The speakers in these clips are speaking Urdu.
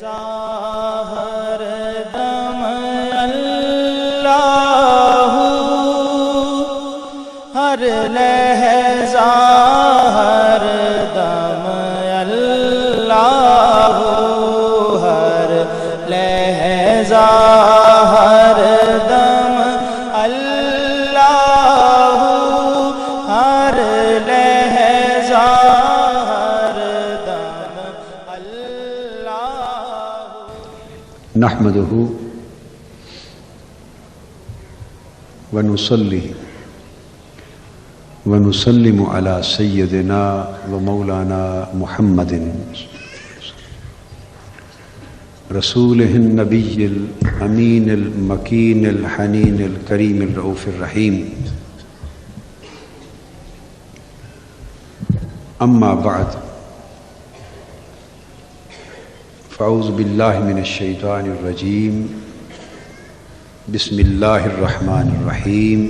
ہر دم اللہ، ہر لحظہ ہر دم اللہ، ہر لحظہ ہر دم اللہ، ہر لحظہ ہر دم اللہ۔ نحمده ونصلي ونسلم على سيدنا ومولانا محمد رسوله النبي الأمين المكين الحنين الكريم الرؤوف الرحيم، أما بعد، فأعوذ بالله من الشيطان الرجيم، بسم الله الرحمن الرحيم۔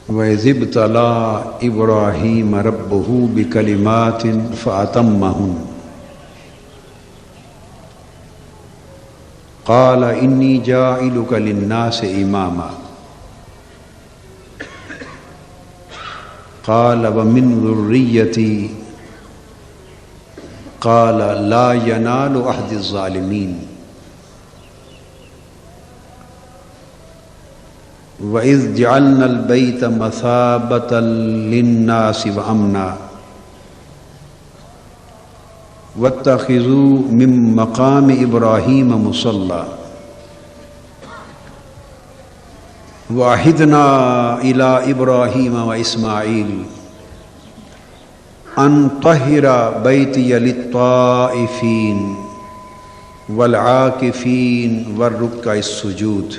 وَإِذِ ابْتَلَىٰ إِبْرَاهِيمَ رَبُّهُ بِكَلِمَاتٍ فَأَتَمَّهُنَّ، قال إني جاعلك للناس إماما، قال ومن ذريتي، قال لا ينال عهد الظالمين۔ وإذ جعلنا البيت مثابة للناس وأمنا، واتخذوا من مقام إبراهيم مصلى، وعهدنا إلى إبراهيم وإسماعيل أن طهر بيتي للطائفين والعاكفين والركع السجود،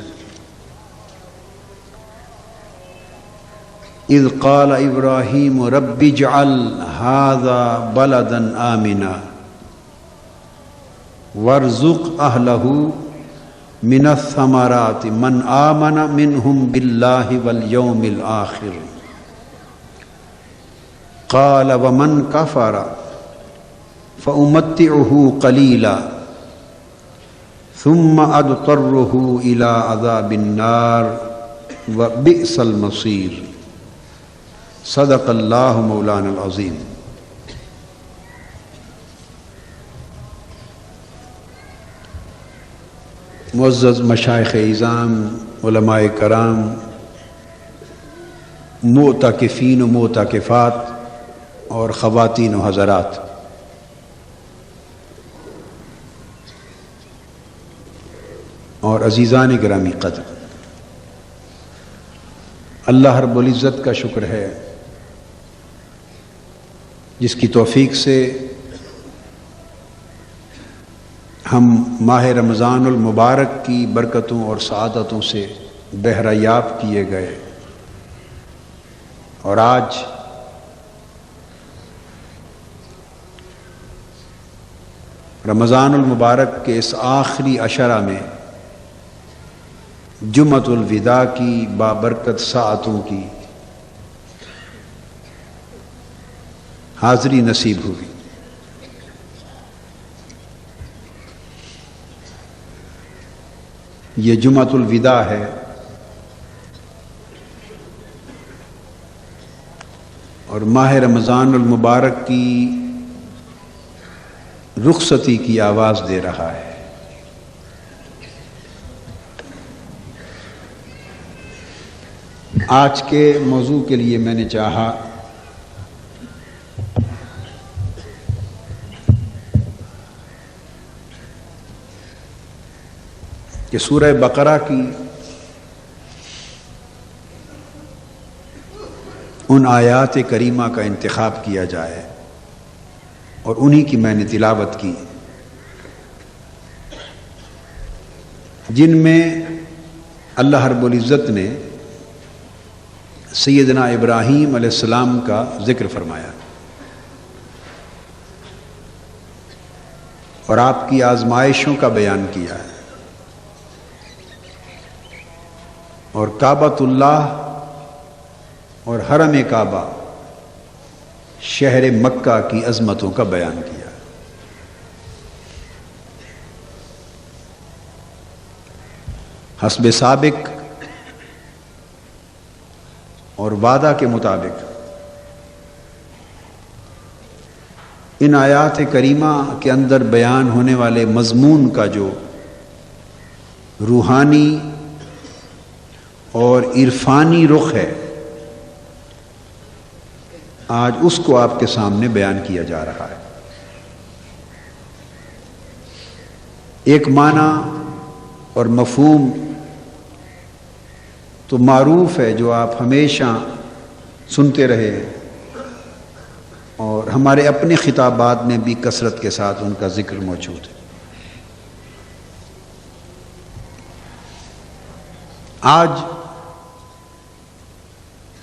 إذ قال إبراهيم رب اجعل هذا بلدا آمنا وارزق أهله من الثمرات من آمن منهم بالله واليوم الآخر، قال ومن كفر فأمتعه قليلا ثم أضطره إلى عذاب النار وبئس المصير۔ صدق اللہ مولانا العظیم۔ معزز مشائخ اعظام، علماء کرام، معتکفین و معتکفات اور خواتین و حضرات، اور عزیزان گرامی قدر، اللہ رب العزت کا شکر ہے جس کی توفیق سے ہم ماہ رمضان المبارک کی برکتوں اور سعادتوں سے بہرہ یاب کیے گئے، اور آج رمضان المبارک کے اس آخری عشرہ میں جمعۃ الوداع کی بابرکت ساعتوں کی حاضری نصیب ہوئی۔ یہ جمعۃ الوداع ہے، اور ماہ رمضان المبارک کی رخصتی کی آواز دے رہا ہے۔ آج کے موضوع کے لیے میں نے چاہا کہ سورہ بقرہ کی ان آیات کریمہ کا انتخاب کیا جائے، اور انہی کی میں نے تلاوت کی، جن میں اللہ رب العزت نے سیدنا ابراہیم علیہ السلام کا ذکر فرمایا، اور آپ کی آزمائشوں کا بیان کیا ہے۔ اور کعبۃ اللہ اور حرم کعبہ شہر مکہ کی عظمتوں کا بیان کیا۔ حسب سابق اور وعدہ کے مطابق ان آیات کریمہ کے اندر بیان ہونے والے مضمون کا جو روحانی اور عرفانی رخ ہے، آج اس کو آپ کے سامنے بیان کیا جا رہا ہے۔ ایک معنی اور مفہوم تو معروف ہے جو آپ ہمیشہ سنتے رہے ہیں، اور ہمارے اپنے خطابات میں بھی کثرت کے ساتھ ان کا ذکر موجود ہے۔ آج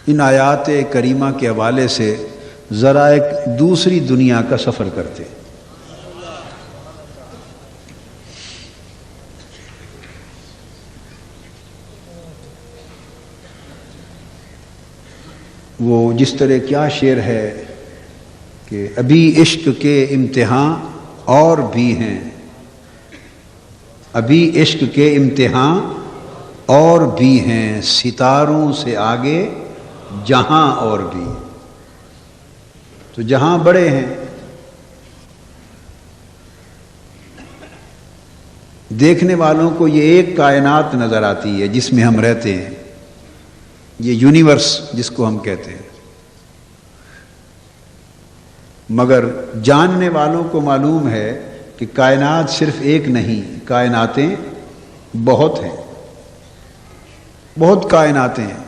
ان آیات کریمہ کے حوالے سے ذرا ایک دوسری دنیا کا سفر کرتے ہیں۔ وہ جس طرح کیا شعر ہے کہ ابھی عشق کے امتحان اور بھی ہیں، ابھی عشق کے امتحان اور بھی ہیں، ستاروں سے آگے جہاں اور بھی۔ تو جہاں بڑے ہیں، دیکھنے والوں کو یہ ایک کائنات نظر آتی ہے جس میں ہم رہتے ہیں، یہ یونیورس جس کو ہم کہتے ہیں، مگر جاننے والوں کو معلوم ہے کہ کائنات صرف ایک نہیں، کائناتیں بہت ہیں، بہت کائناتیں ہیں۔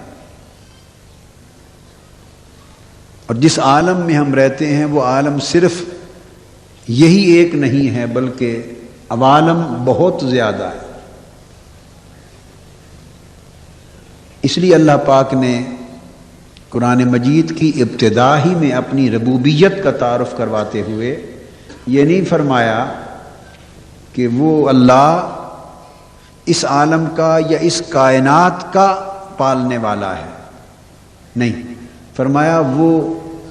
اور جس عالم میں ہم رہتے ہیں وہ عالم صرف یہی ایک نہیں ہے، بلکہ عوالم بہت زیادہ ہے۔ اس لیے اللہ پاک نے قرآن مجید کی ابتدا ہی میں اپنی ربوبیت کا تعارف کرواتے ہوئے یہ نہیں فرمایا کہ وہ اللہ اس عالم کا یا اس کائنات کا پالنے والا ہے، نہیں، فرمایا وہ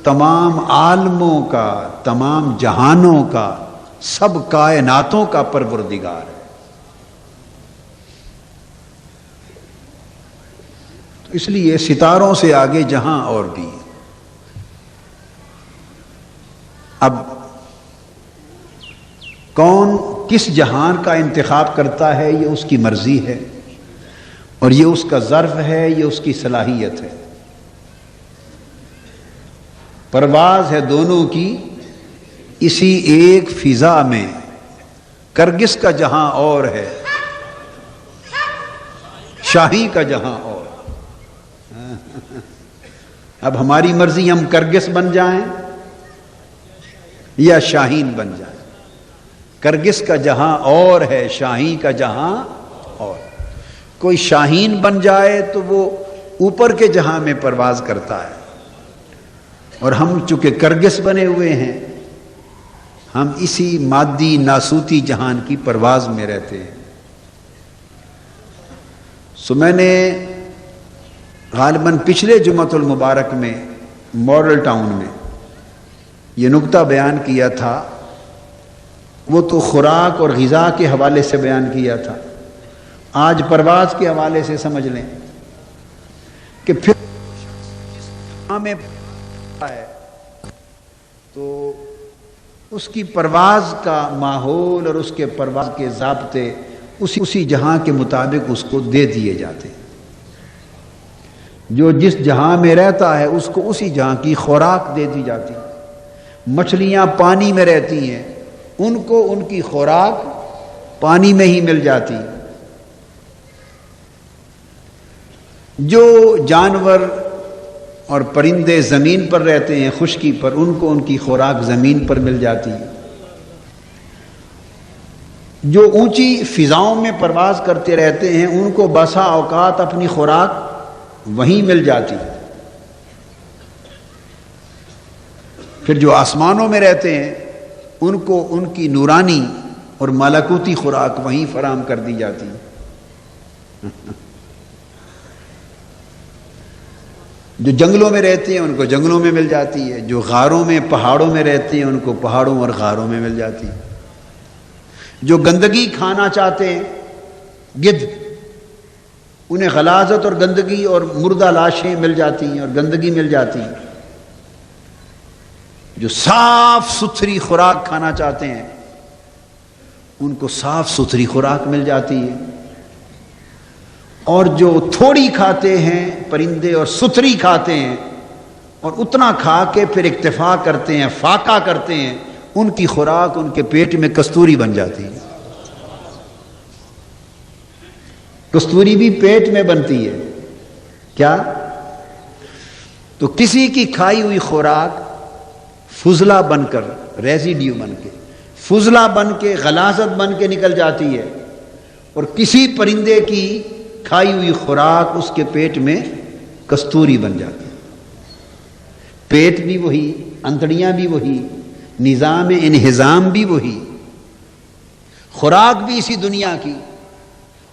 تمام عالموں کا، تمام جہانوں کا، سب کائناتوں کا پروردگار ہے۔ تو اس لیے ستاروں سے آگے جہاں اور بھی۔ اب کون کس جہان کا انتخاب کرتا ہے یہ اس کی مرضی ہے، اور یہ اس کا ظرف ہے، یہ اس کی صلاحیت ہے۔ پرواز ہے دونوں کی اسی ایک فضا میں، کرگس کا جہاں اور ہے، شاہی کا جہاں اور۔ اب ہماری مرضی ہم کرگس بن جائیں یا شاہین بن جائیں۔ کرگس کا جہاں اور ہے، شاہی کا جہاں اور۔ کوئی شاہین بن جائے تو وہ اوپر کے جہاں میں پرواز کرتا ہے، اور ہم چونکہ کرگس بنے ہوئے ہیں، ہم اسی مادی ناسوتی جہان کی پرواز میں رہتے ہیں۔ سو میں نے غالباً پچھلے جمعۃ المبارک میں ماڈل ٹاؤن میں یہ نکتہ بیان کیا تھا، وہ تو خوراک اور غذا کے حوالے سے بیان کیا تھا، آج پرواز کے حوالے سے سمجھ لیں کہ پھر ہمیں ہے تو اس کی پرواز کا ماحول اور اس کے پرواز کے ضابطے اسی جہاں کے مطابق اس کو دے دیے جاتے ہیں۔ جو جس جہاں میں رہتا ہے اس کو اسی جہاں کی خوراک دے دی جاتی ہے۔ مچھلیاں پانی میں رہتی ہیں، ان کو ان کی خوراک پانی میں ہی مل جاتی۔ جو جانور اور پرندے زمین پر رہتے ہیں خشکی پر، ان کو ان کی خوراک زمین پر مل جاتی ہے۔ جو اونچی فضاؤں میں پرواز کرتے رہتے ہیں ان کو بسا اوقات اپنی خوراک وہیں مل جاتی ہے۔ پھر جو آسمانوں میں رہتے ہیں ان کو ان کی نورانی اور ملکوتی خوراک وہیں فراہم کر دی جاتی ہے۔ جو جنگلوں میں رہتے ہیں ان کو جنگلوں میں مل جاتی ہے، جو غاروں میں پہاڑوں میں رہتے ہیں ان کو پہاڑوں اور غاروں میں مل جاتی ہے، جو گندگی کھانا چاہتے ہیں گدھ، انہیں غلاظت اور گندگی اور مردہ لاشیں مل جاتی ہیں اور گندگی مل جاتی ہے، جو صاف ستھری خوراک کھانا چاہتے ہیں ان کو صاف ستھری خوراک مل جاتی ہے، اور جو تھوڑی کھاتے ہیں پرندے اور ستھری کھاتے ہیں اور اتنا کھا کے پھر اکتفا کرتے ہیں، فاقہ کرتے ہیں، ان کی خوراک ان کے پیٹ میں کستوری بن جاتی ہے۔ کستوری بھی پیٹ میں بنتی ہے کیا؟ تو کسی کی کھائی ہوئی خوراک فضلہ بن کر، ریزیڈیو بن کے، فضلہ بن کے، غلاظت بن کے نکل جاتی ہے، اور کسی پرندے کی کھائی ہوئی خوراک اس کے پیٹ میں کستوری بن جاتی ہے۔ پیٹ بھی وہی، انتڑیاں بھی وہی، نظام انہضام بھی وہی، خوراک بھی اسی دنیا کی،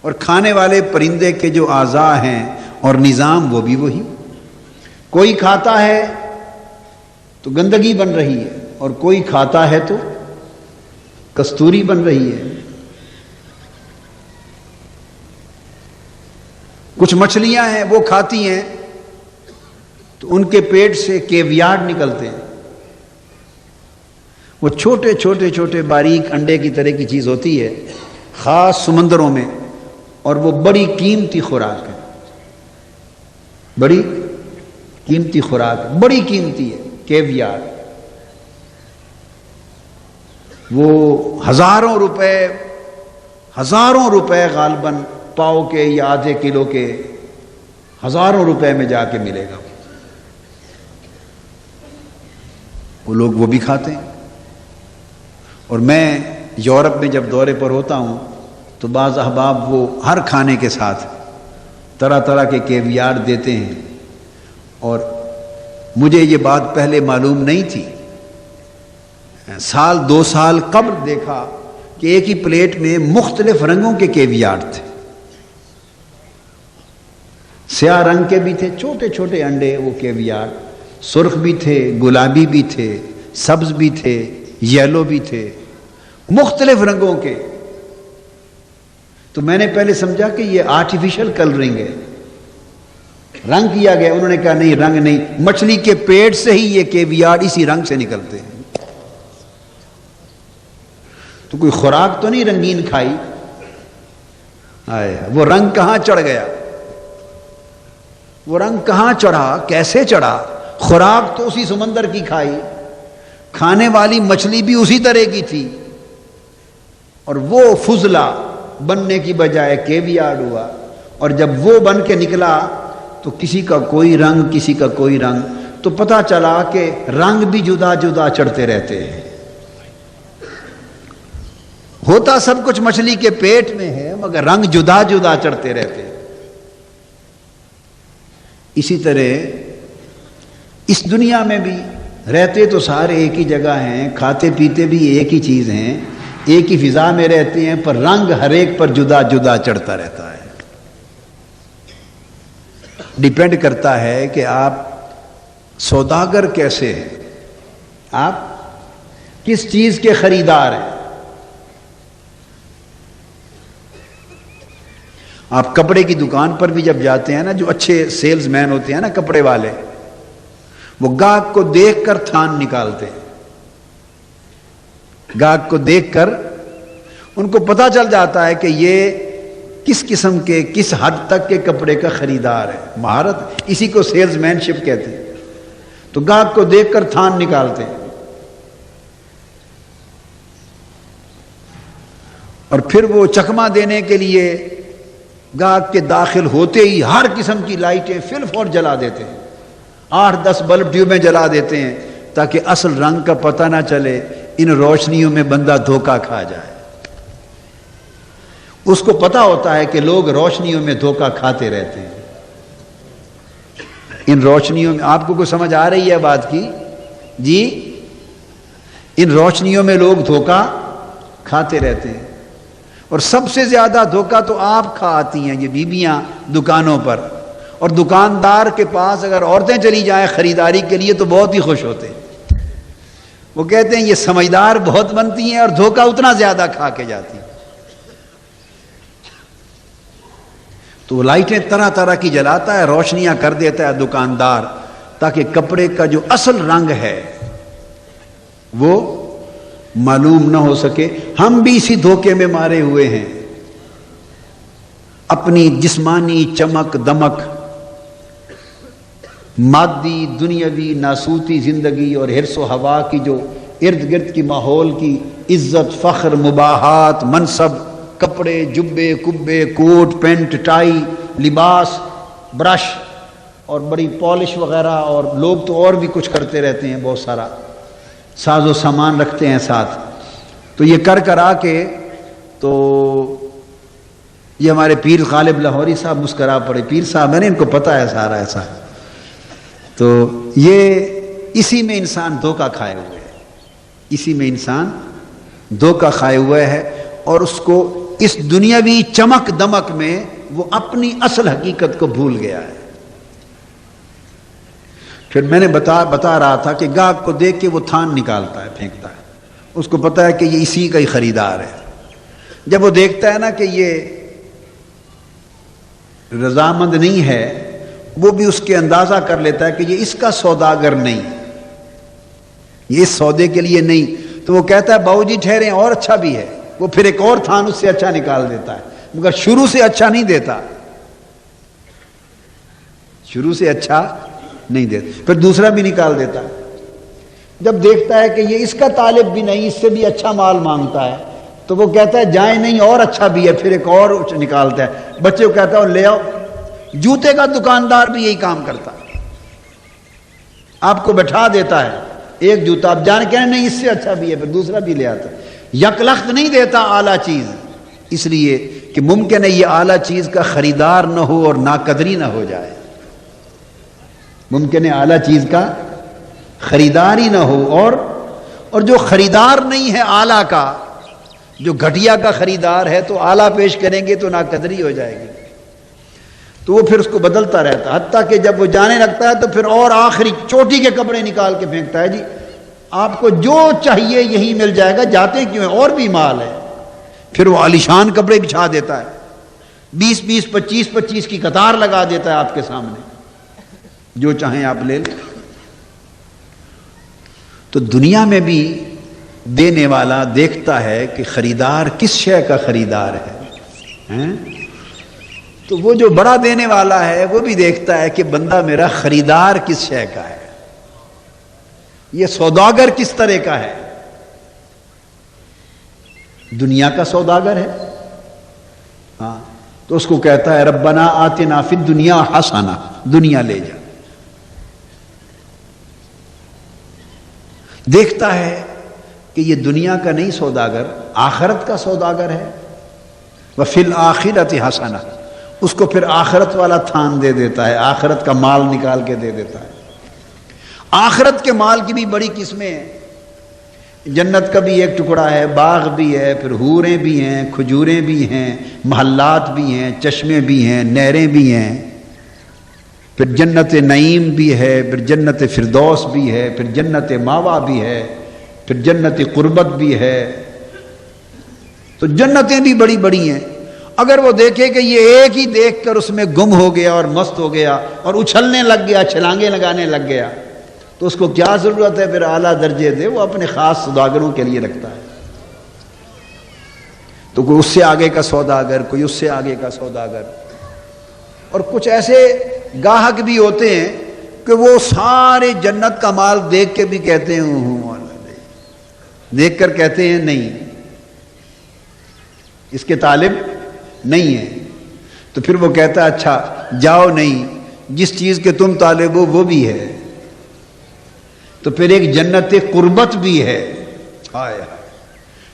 اور کھانے والے پرندے کے جو اعضاء ہیں اور نظام وہ بھی وہی۔ کوئی کھاتا ہے تو گندگی بن رہی ہے اور کوئی کھاتا ہے تو کستوری بن رہی ہے۔ کچھ مچھلیاں ہیں وہ کھاتی ہیں تو ان کے پیٹ سے کیویار نکلتے ہیں، وہ چھوٹے چھوٹے چھوٹے باریک انڈے کی طرح کی چیز ہوتی ہے خاص سمندروں میں، اور وہ بڑی قیمتی خوراک ہے، بڑی قیمتی خوراک ہے، بڑی قیمتی ہے کیویار۔ وہ ہزاروں روپے غالباً پاؤ کے یا آدھے کلو کے، ہزاروں روپے میں جا کے ملے گا۔ وہ لوگ وہ بھی کھاتے ہیں۔ اور میں یورپ میں جب دورے پر ہوتا ہوں تو بعض احباب وہ ہر کھانے کے ساتھ طرح طرح کے کیویار دیتے ہیں، اور مجھے یہ بات پہلے معلوم نہیں تھی، سال 2 سال قبل دیکھا کہ ایک ہی پلیٹ میں مختلف رنگوں کے کیویار تھے، سیاہ رنگ کے بھی تھے، چھوٹے چھوٹے انڈے وہ کیویار، سرخ بھی تھے، گلابی بھی تھے، سبز بھی تھے، یلو بھی تھے، مختلف رنگوں کے۔ تو میں نے پہلے سمجھا کہ یہ آرٹیفیشل کلرنگ ہے، رنگ کیا گیا۔ انہوں نے کہا نہیں، رنگ نہیں، مچھلی کے پیٹ سے ہی یہ کیویار اسی رنگ سے نکلتے ہیں۔ تو کوئی خوراک تو نہیں رنگین کھائی، وہ رنگ کہاں چڑھ گیا، وہ رنگ کہاں چڑھا، کیسے چڑھا؟ خوراک تو اسی سمندر کی کھائی، کھانے والی مچھلی بھی اسی طرح کی تھی، اور وہ فضلہ بننے کی بجائے کیویار ہوا، اور جب وہ بن کے نکلا تو کسی کا کوئی رنگ، کسی کا کوئی رنگ، تو پتہ چلا کہ رنگ بھی جدا جدا چڑھتے رہتے ہیں۔ ہوتا سب کچھ مچھلی کے پیٹ میں ہے مگر رنگ جدا جدا چڑھتے رہتے ہیں۔ اسی طرح اس دنیا میں بھی رہتے تو سارے ایک ہی جگہ ہیں، کھاتے پیتے بھی ایک ہی چیز ہیں، ایک ہی فضا میں رہتے ہیں، پر رنگ ہر ایک پر جدا جدا چڑھتا رہتا ہے۔ ڈیپینڈ کرتا ہے کہ آپ سوداگر کیسے ہیں، آپ کس چیز کے خریدار ہیں۔ آپ کپڑے کی دکان پر بھی جب جاتے ہیں نا، جو اچھے سیلز مین ہوتے ہیں نا کپڑے والے، وہ گاہک کو دیکھ کر تھان نکالتے ہیں، گاہک کو دیکھ کر ان کو پتہ چل جاتا ہے کہ یہ کس قسم کے، کس حد تک کے کپڑے کا خریدار ہے۔ مہارت، اسی کو سیلز مین شپ کہتے ہیں۔ تو گاہک کو دیکھ کر تھان نکالتے ہیں، اور پھر وہ چکما دینے کے لیے گاہک کے داخل ہوتے ہی ہر قسم کی لائٹیں فل فور جلا دیتے ہیں، 8-10 بلب ٹیوبیں جلا دیتے ہیں تاکہ اصل رنگ کا پتہ نہ چلے، ان روشنیوں میں بندہ دھوکہ کھا جائے۔ اس کو پتہ ہوتا ہے کہ لوگ روشنیوں میں دھوکہ کھاتے رہتے ہیں۔ ان روشنیوں میں آپ کو کوئی سمجھ آ رہی ہے بات کی؟ جی، ان روشنیوں میں لوگ دھوکہ کھاتے رہتے ہیں، اور سب سے زیادہ دھوکہ تو آپ کھاتی ہیں، یہ بیویاں دکانوں پر، اور دکاندار کے پاس اگر عورتیں چلی جائیں خریداری کے لیے تو بہت ہی خوش ہوتے ہیں. وہ کہتے ہیں یہ سمجھدار بہت بنتی ہیں اور دھوکہ اتنا زیادہ کھا کے جاتی ہیں. تو لائٹیں طرح طرح کی جلاتا ہے، روشنیاں کر دیتا ہے دکاندار، تاکہ کپڑے کا جو اصل رنگ ہے وہ معلوم نہ ہو سکے. ہم بھی اسی دھوکے میں مارے ہوئے ہیں. اپنی جسمانی چمک دمک، مادی دنیاوی ناسوتی زندگی اور حرص و ہوا کی جو ارد گرد کی ماحول کی عزت فخر مباحات منصب، کپڑے جبے کبے کوٹ پینٹ ٹائی لباس برش اور بڑی پالش وغیرہ، اور لوگ تو اور بھی کچھ کرتے رہتے ہیں، بہت سارا ساز و سامان رکھتے ہیں ساتھ. تو یہ کر کر آ کے تو یہ ہمارے پیر غالب لاہوری صاحب مسکرا پڑے. پیر صاحب میں نے ان کو پتہ ہے سارا ایسا. تو یہ اسی میں انسان دھوکہ کھائے ہوئے ہے، اسی میں انسان دھوکہ کھائے ہوئے ہے، اور اس کو اس دنیاوی چمک دمک میں وہ اپنی اصل حقیقت کو بھول گیا ہے. پھر میں نے بتا رہا تھا کہ گاہک کو دیکھ کے وہ تھان نکالتا ہے پھینکتا ہے، اس کو پتا ہے کہ یہ اسی کا ہی خریدار ہے. جب وہ دیکھتا ہے نا کہ یہ رضامند نہیں ہے، وہ بھی اس کے اندازہ کر لیتا ہے کہ یہ اس کا سوداگر نہیں، یہ اس سودے کے لیے نہیں. تو وہ کہتا ہے باؤ جی ٹھہرے اور اچھا بھی ہے. وہ پھر ایک اور تھان اس سے اچھا نکال دیتا ہے، مگر شروع سے اچھا نہیں دیتا، شروع سے اچھا نہیں دیتا. پھر دوسرا بھی نکال دیتا ہے. جب دیکھتا ہے کہ یہ اس کا طالب بھی نہیں، اس سے بھی اچھا مال مانگتا ہے، تو وہ کہتا ہے جائیں نہیں اور اچھا بھی ہے. پھر ایک اور نکالتا ہے. بچے کو کہتا ہے لے آؤ. جوتے کا دکاندار بھی یہی کام کرتا ہے، آپ کو بٹھا دیتا ہے ایک جوتا، آپ جان کے نہیں اس سے اچھا بھی ہے، پھر دوسرا بھی لے آتا ہے. یکلخت نہیں دیتا اعلیٰ چیز، اس لیے کہ ممکن ہے یہ اعلیٰ چیز کا خریدار نہ ہو اور ناقدری نہ ہو جائے. ممکن ہے اعلیٰ چیز کا خریدار ہی نہ ہو، اور جو خریدار نہیں ہے اعلیٰ کا، جو گھٹیا کا خریدار ہے تو اعلیٰ پیش کریں گے تو ناقدری ہو جائے گی. تو وہ پھر اس کو بدلتا رہتا ہے، حتیٰ کہ جب وہ جانے لگتا ہے تو پھر اور آخری چوٹی کے کپڑے نکال کے پھینکتا ہے. جی آپ کو جو چاہیے یہی مل جائے گا، جاتے کیوں ہیں، اور بھی مال ہے. پھر وہ عالیشان کپڑے بچھا دیتا ہے، 20 25 کی قطار لگا دیتا ہے آپ کے سامنے، جو چاہیں آپ لے لیں. تو دنیا میں بھی دینے والا دیکھتا ہے کہ خریدار کس شے کا خریدار ہے. تو وہ جو بڑا دینے والا ہے وہ بھی دیکھتا ہے کہ بندہ میرا خریدار کس شے کا ہے، یہ سوداگر کس طرح کا ہے. دنیا کا سوداگر ہے، ہاں، تو اس کو کہتا ہے ربنا آتنا فی الدنیا حسنہ، دنیا لے جا. دیکھتا ہے کہ یہ دنیا کا نہیں سوداگر، آخرت کا سوداگر ہے. وفی الآخرۃ حسنہ، اس کو پھر آخرت والا تھان دے دیتا ہے، آخرت کا مال نکال کے دے دیتا ہے. آخرت کے مال کی بھی بڑی قسمیں ہیں. جنت کا بھی ایک ٹکڑا ہے، باغ بھی ہے، پھر حوریں بھی ہیں، کھجوریں بھی ہیں، محلات بھی ہیں، چشمے بھی ہیں، نہریں بھی ہیں. پھر جنت نعیم بھی ہے، پھر جنت فردوس بھی ہے، پھر جنت ماوا بھی ہے، پھر جنت قربت بھی ہے. تو جنتیں بھی بڑی بڑی ہیں. اگر وہ دیکھے کہ یہ ایک ہی دیکھ کر اس میں گم ہو گیا اور مست ہو گیا اور اچھلنے لگ گیا، چھلانگیں لگانے لگ گیا، تو اس کو کیا ضرورت ہے پھر اعلیٰ درجے دے؟ وہ اپنے خاص سوداگروں کے لیے رکھتا ہے. تو کوئی اس سے آگے کا سوداگر، کوئی اس سے آگے کا سوداگر. اور کچھ ایسے گاہک بھی ہوتے ہیں کہ وہ سارے جنت کا مال دیکھ کے بھی کہتے ہیں دیکھ کر کہتے ہیں نہیں، اس کے طالب نہیں ہے. تو پھر وہ کہتا ہے اچھا جاؤ، نہیں، جس چیز کے تم طالب ہو وہ بھی ہے. تو پھر ایک جنت قربت بھی ہے.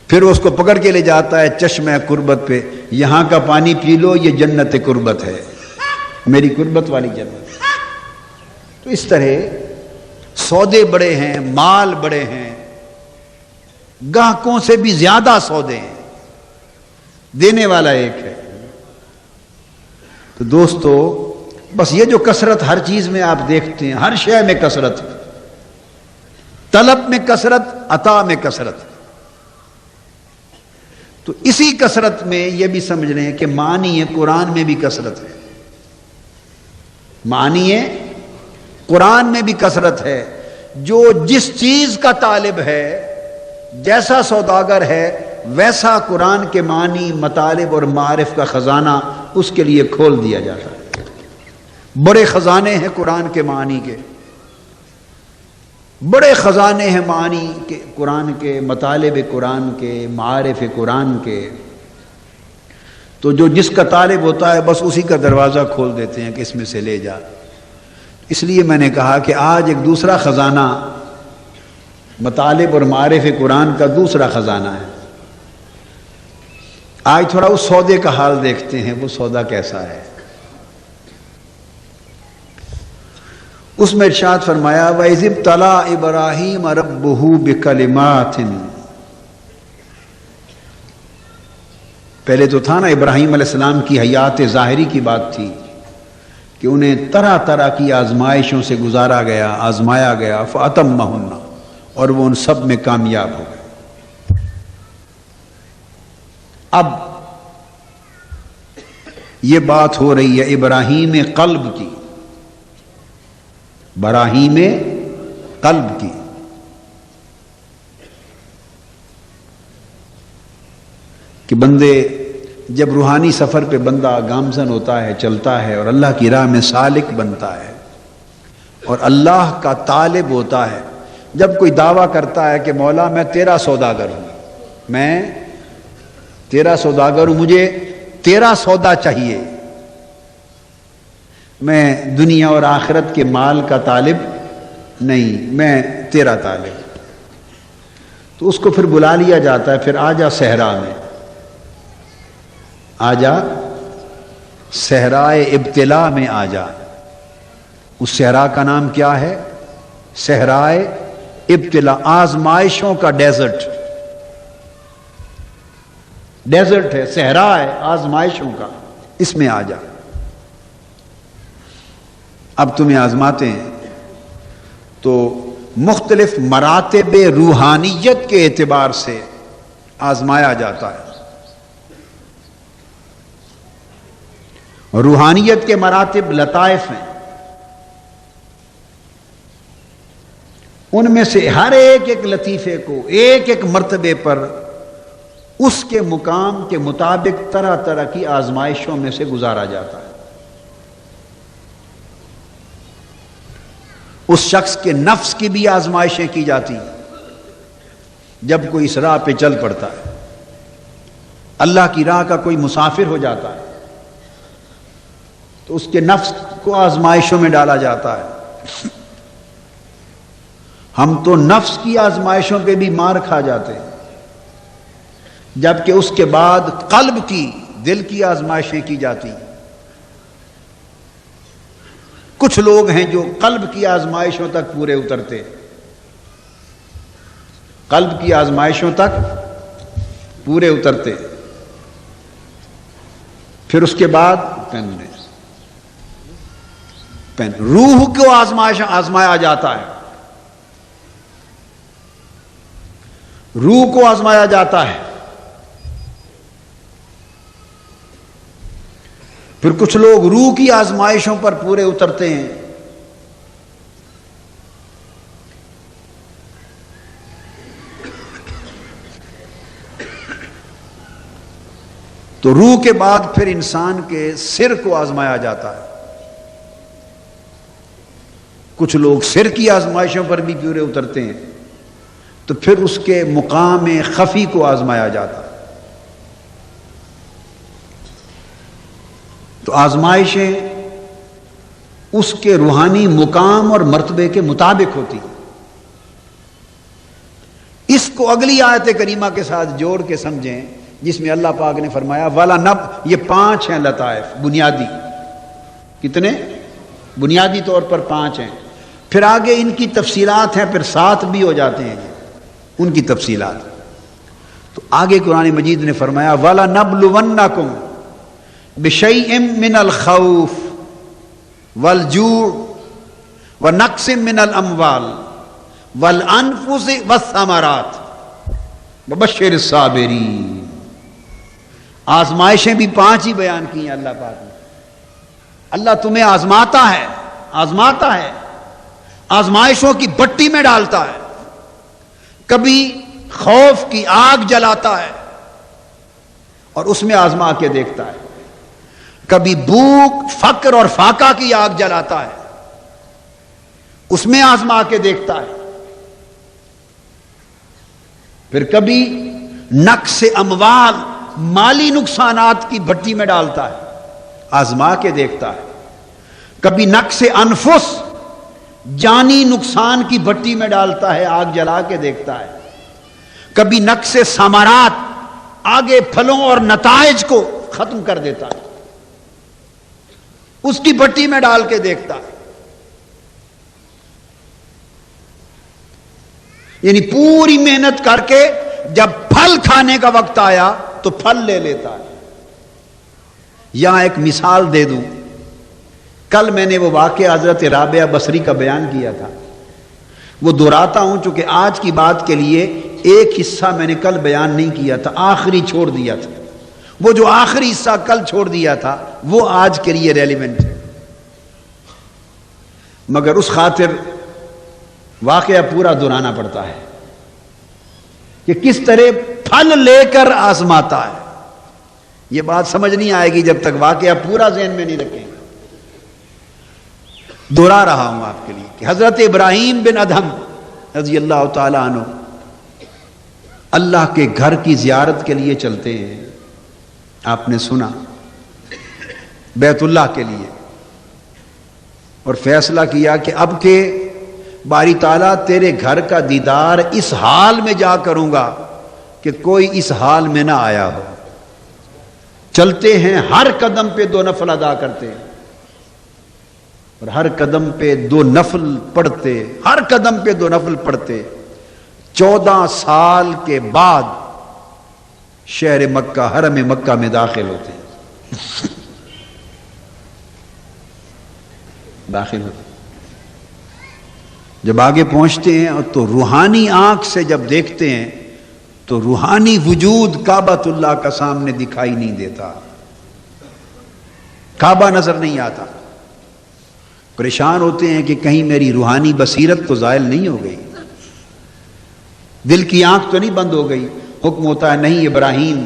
پھر اس کو پکڑ کے لے جاتا ہے چشمہ قربت پہ، یہاں کا پانی پی لو، یہ جنت قربت ہے، میری قربت والی جنت. تو اس طرح سودے بڑے ہیں، مال بڑے ہیں، گاہکوں سے بھی زیادہ سودے ہیں، دینے والا ایک ہے. تو دوستو بس یہ جو کثرت ہر چیز میں آپ دیکھتے ہیں، ہر شے میں کثرت، طلب میں کثرت، عطا میں کثرت، تو اسی کثرت میں یہ بھی سمجھ لیں کہ معنی قرآن میں بھی کثرت ہے، معنی قرآن میں بھی کثرت ہے۔ جو جس چیز کا طالب ہے، جیسا سوداگر ہے، ویسا قرآن کے معنی، مطالب اور معارف کا خزانہ اس کے لیے کھول دیا جاتا ہے۔ بڑے خزانے ہیں قرآن کے معنی کے، بڑے خزانے ہیں معنی کے قرآن کے، مطالب قرآن کے، معارف قرآن کے، تو جو جس کا طالب ہوتا ہے بس اسی کا دروازہ کھول دیتے ہیں کہ اس میں سے لے جا۔ اس لیے میں نے کہا کہ آج ایک دوسرا خزانہ مطالب اور معارف قرآن کا دوسرا خزانہ ہے۔ آج تھوڑا اس سودے کا حال دیکھتے ہیں، وہ سودا کیسا ہے۔ اس میں ارشاد فرمایا وَإِذِ ابْتَلَىٰ إِبْرَاهِيمَ رَبُّهُ بِكَلِمَاتٍ، پہلے تو تھا نا ابراہیم علیہ السلام کی حیات ظاہری کی بات تھی کہ انہیں طرح طرح کی آزمائشوں سے گزارا گیا، آزمایا گیا، فَأَتَمَّهُنَّ، اور وہ ان سب میں کامیاب ہو گئے۔ اب یہ بات ہو رہی ہے ابراہیم قلب کی، براہیم قلب کی۔ کہ بندے جب روحانی سفر پہ بندہ گامزن ہوتا ہے، چلتا ہے اور اللہ کی راہ میں سالک بنتا ہے اور اللہ کا طالب ہوتا ہے، جب کوئی دعویٰ کرتا ہے کہ مولا میں تیرا سوداگر ہوں، میں تیرا سوداگر ہوں، مجھے تیرا سودا چاہیے، میں دنیا اور آخرت کے مال کا طالب نہیں، میں تیرا طالب، تو اس کو پھر بلا لیا جاتا ہے، پھر آ جا صحرا میں، آ جا صحرائے ابتلا میں آ جا۔ اس صحرا کا نام کیا ہے؟ صحرائے ابتلا، آزمائشوں کا ڈیزرٹ، ڈیزرٹ ہے، صحرا ہے آزمائشوں کا، اس میں آ جا۔ اب تمہیں آزماتے ہیں تو مختلف مراتب روحانیت کے اعتبار سے آزمایا جاتا ہے۔ روحانیت کے مراتب لطائف ہیں، ان میں سے ہر ایک لطیفے کو ایک مرتبے پر اس کے مقام کے مطابق طرح طرح کی آزمائشوں میں سے گزارا جاتا ہے۔ اس شخص کے نفس کی بھی آزمائشیں کی جاتی ہیں، جب کوئی اس راہ پہ چل پڑتا ہے، اللہ کی راہ کا کوئی مسافر ہو جاتا ہے تو اس کے نفس کو آزمائشوں میں ڈالا جاتا ہے۔ ہم تو نفس کی آزمائشوں پہ بھی مار کھا جاتے ہیں، جبکہ اس کے بعد قلب کی، دل کی آزمائشیں کی جاتی ہیں۔ کچھ لوگ ہیں جو قلب کی آزمائشوں تک پورے اترتے، قلب کی آزمائشوں تک پورے اترتے، پھر اس کے بعد روح کو آزمایا جاتا ہے، روح کو آزمایا جاتا ہے۔ پھر کچھ لوگ روح کی آزمائشوں پر پورے اترتے ہیں، تو روح کے بعد پھر انسان کے سر کو آزمایا جاتا ہے۔ کچھ لوگ سر کی آزمائشوں پر بھی پورے اترتے ہیں، تو پھر اس کے مقام خفی کو آزمایا جاتا ہے۔ تو آزمائشیں اس کے روحانی مقام اور مرتبے کے مطابق ہوتی ہیں۔ اس کو اگلی آیت کریمہ کے ساتھ جوڑ کے سمجھیں، جس میں اللہ پاک نے فرمایا والا نب، یہ 5 ہیں لطائف بنیادی۔ کتنے؟ بنیادی طور پر 5 ہیں، پھر آگے ان کی تفصیلات ہیں، پھر 7 بھی ہو جاتے ہیں ان کی تفصیلات۔ تو آگے قرآن مجید نے فرمایا وَلَنَبْلُوَنَّكُمْ بِشَيْءٍ مِّنَ الْخَوْفِ، والجوع ونقص من الاموال والانفس والثمرات وبشر الصابرین. آزمائشیں بھی 5 ہی بیان کی ہیں اللہ پاک نے. اللہ تمہیں آزماتا ہے آزمائشوں کی بٹی میں ڈالتا ہے. کبھی خوف کی آگ جلاتا ہے اور اس میں آزما کے دیکھتا ہے. کبھی بھوک فقر اور فاقہ کی آگ جلاتا ہے, اس میں آزما کے دیکھتا ہے. پھر کبھی نقص اموال مالی نقصانات کی بھٹی میں ڈالتا ہے, آزما کے دیکھتا ہے. کبھی نقص انفس جانی نقصان کی بھٹی میں ڈالتا ہے, آگ جلا کے دیکھتا ہے. کبھی نقص ثمرات آگے پھلوں اور نتائج کو ختم کر دیتا ہے, اس کی بھٹی میں ڈال کے دیکھتا ہے. یعنی پوری محنت کر کے جب پھل کھانے کا وقت آیا تو پھل لے لیتا ہے. یہاں ایک مثال دے دوں. کل میں نے وہ واقعہ حضرت رابعہ بصری کا بیان کیا تھا, وہ دہراتا ہوں چونکہ آج کی بات کے لیے ایک حصہ میں نے کل بیان نہیں کیا تھا, آخری چھوڑ دیا تھا. وہ جو آخری حصہ کل چھوڑ دیا تھا وہ آج کے لیے ریلیونٹ ہے, مگر اس خاطر واقعہ پورا دہرانا پڑتا ہے کہ کس طرح پھل لے کر آزماتا ہے. یہ بات سمجھ نہیں آئے گی جب تک واقعہ پورا ذہن میں نہیں رکھیں گے. دہرا رہا ہوں آپ کے لیے کہ حضرت ابراہیم بن ادہم رضی اللہ تعالی عنہ اللہ کے گھر کی زیارت کے لیے چلتے ہیں. آپ نے سنا, بیت اللہ کے لیے, اور فیصلہ کیا کہ اب کے باری تعالیٰ تیرے گھر کا دیدار اس حال میں جا کروں گا کہ کوئی اس حال میں نہ آیا ہو. چلتے ہیں, ہر قدم پہ 2 نفل ادا کرتے ہیں اور ہر قدم پہ 2 نفل پڑھتے, ہر قدم پہ 2 نفل پڑھتے. 14 سال کے بعد شہر مکہ, حرم مکہ میں داخل ہوتے ہیں. جب آگے پہنچتے ہیں تو روحانی آنکھ سے جب دیکھتے ہیں تو روحانی وجود کعبۃ اللہ کا سامنے دکھائی نہیں دیتا, کعبہ نظر نہیں آتا. پریشان ہوتے ہیں کہ کہیں میری روحانی بصیرت تو زائل نہیں ہو گئی, دل کی آنکھ تو نہیں بند ہو گئی. حکم ہوتا ہے نہیں ابراہیم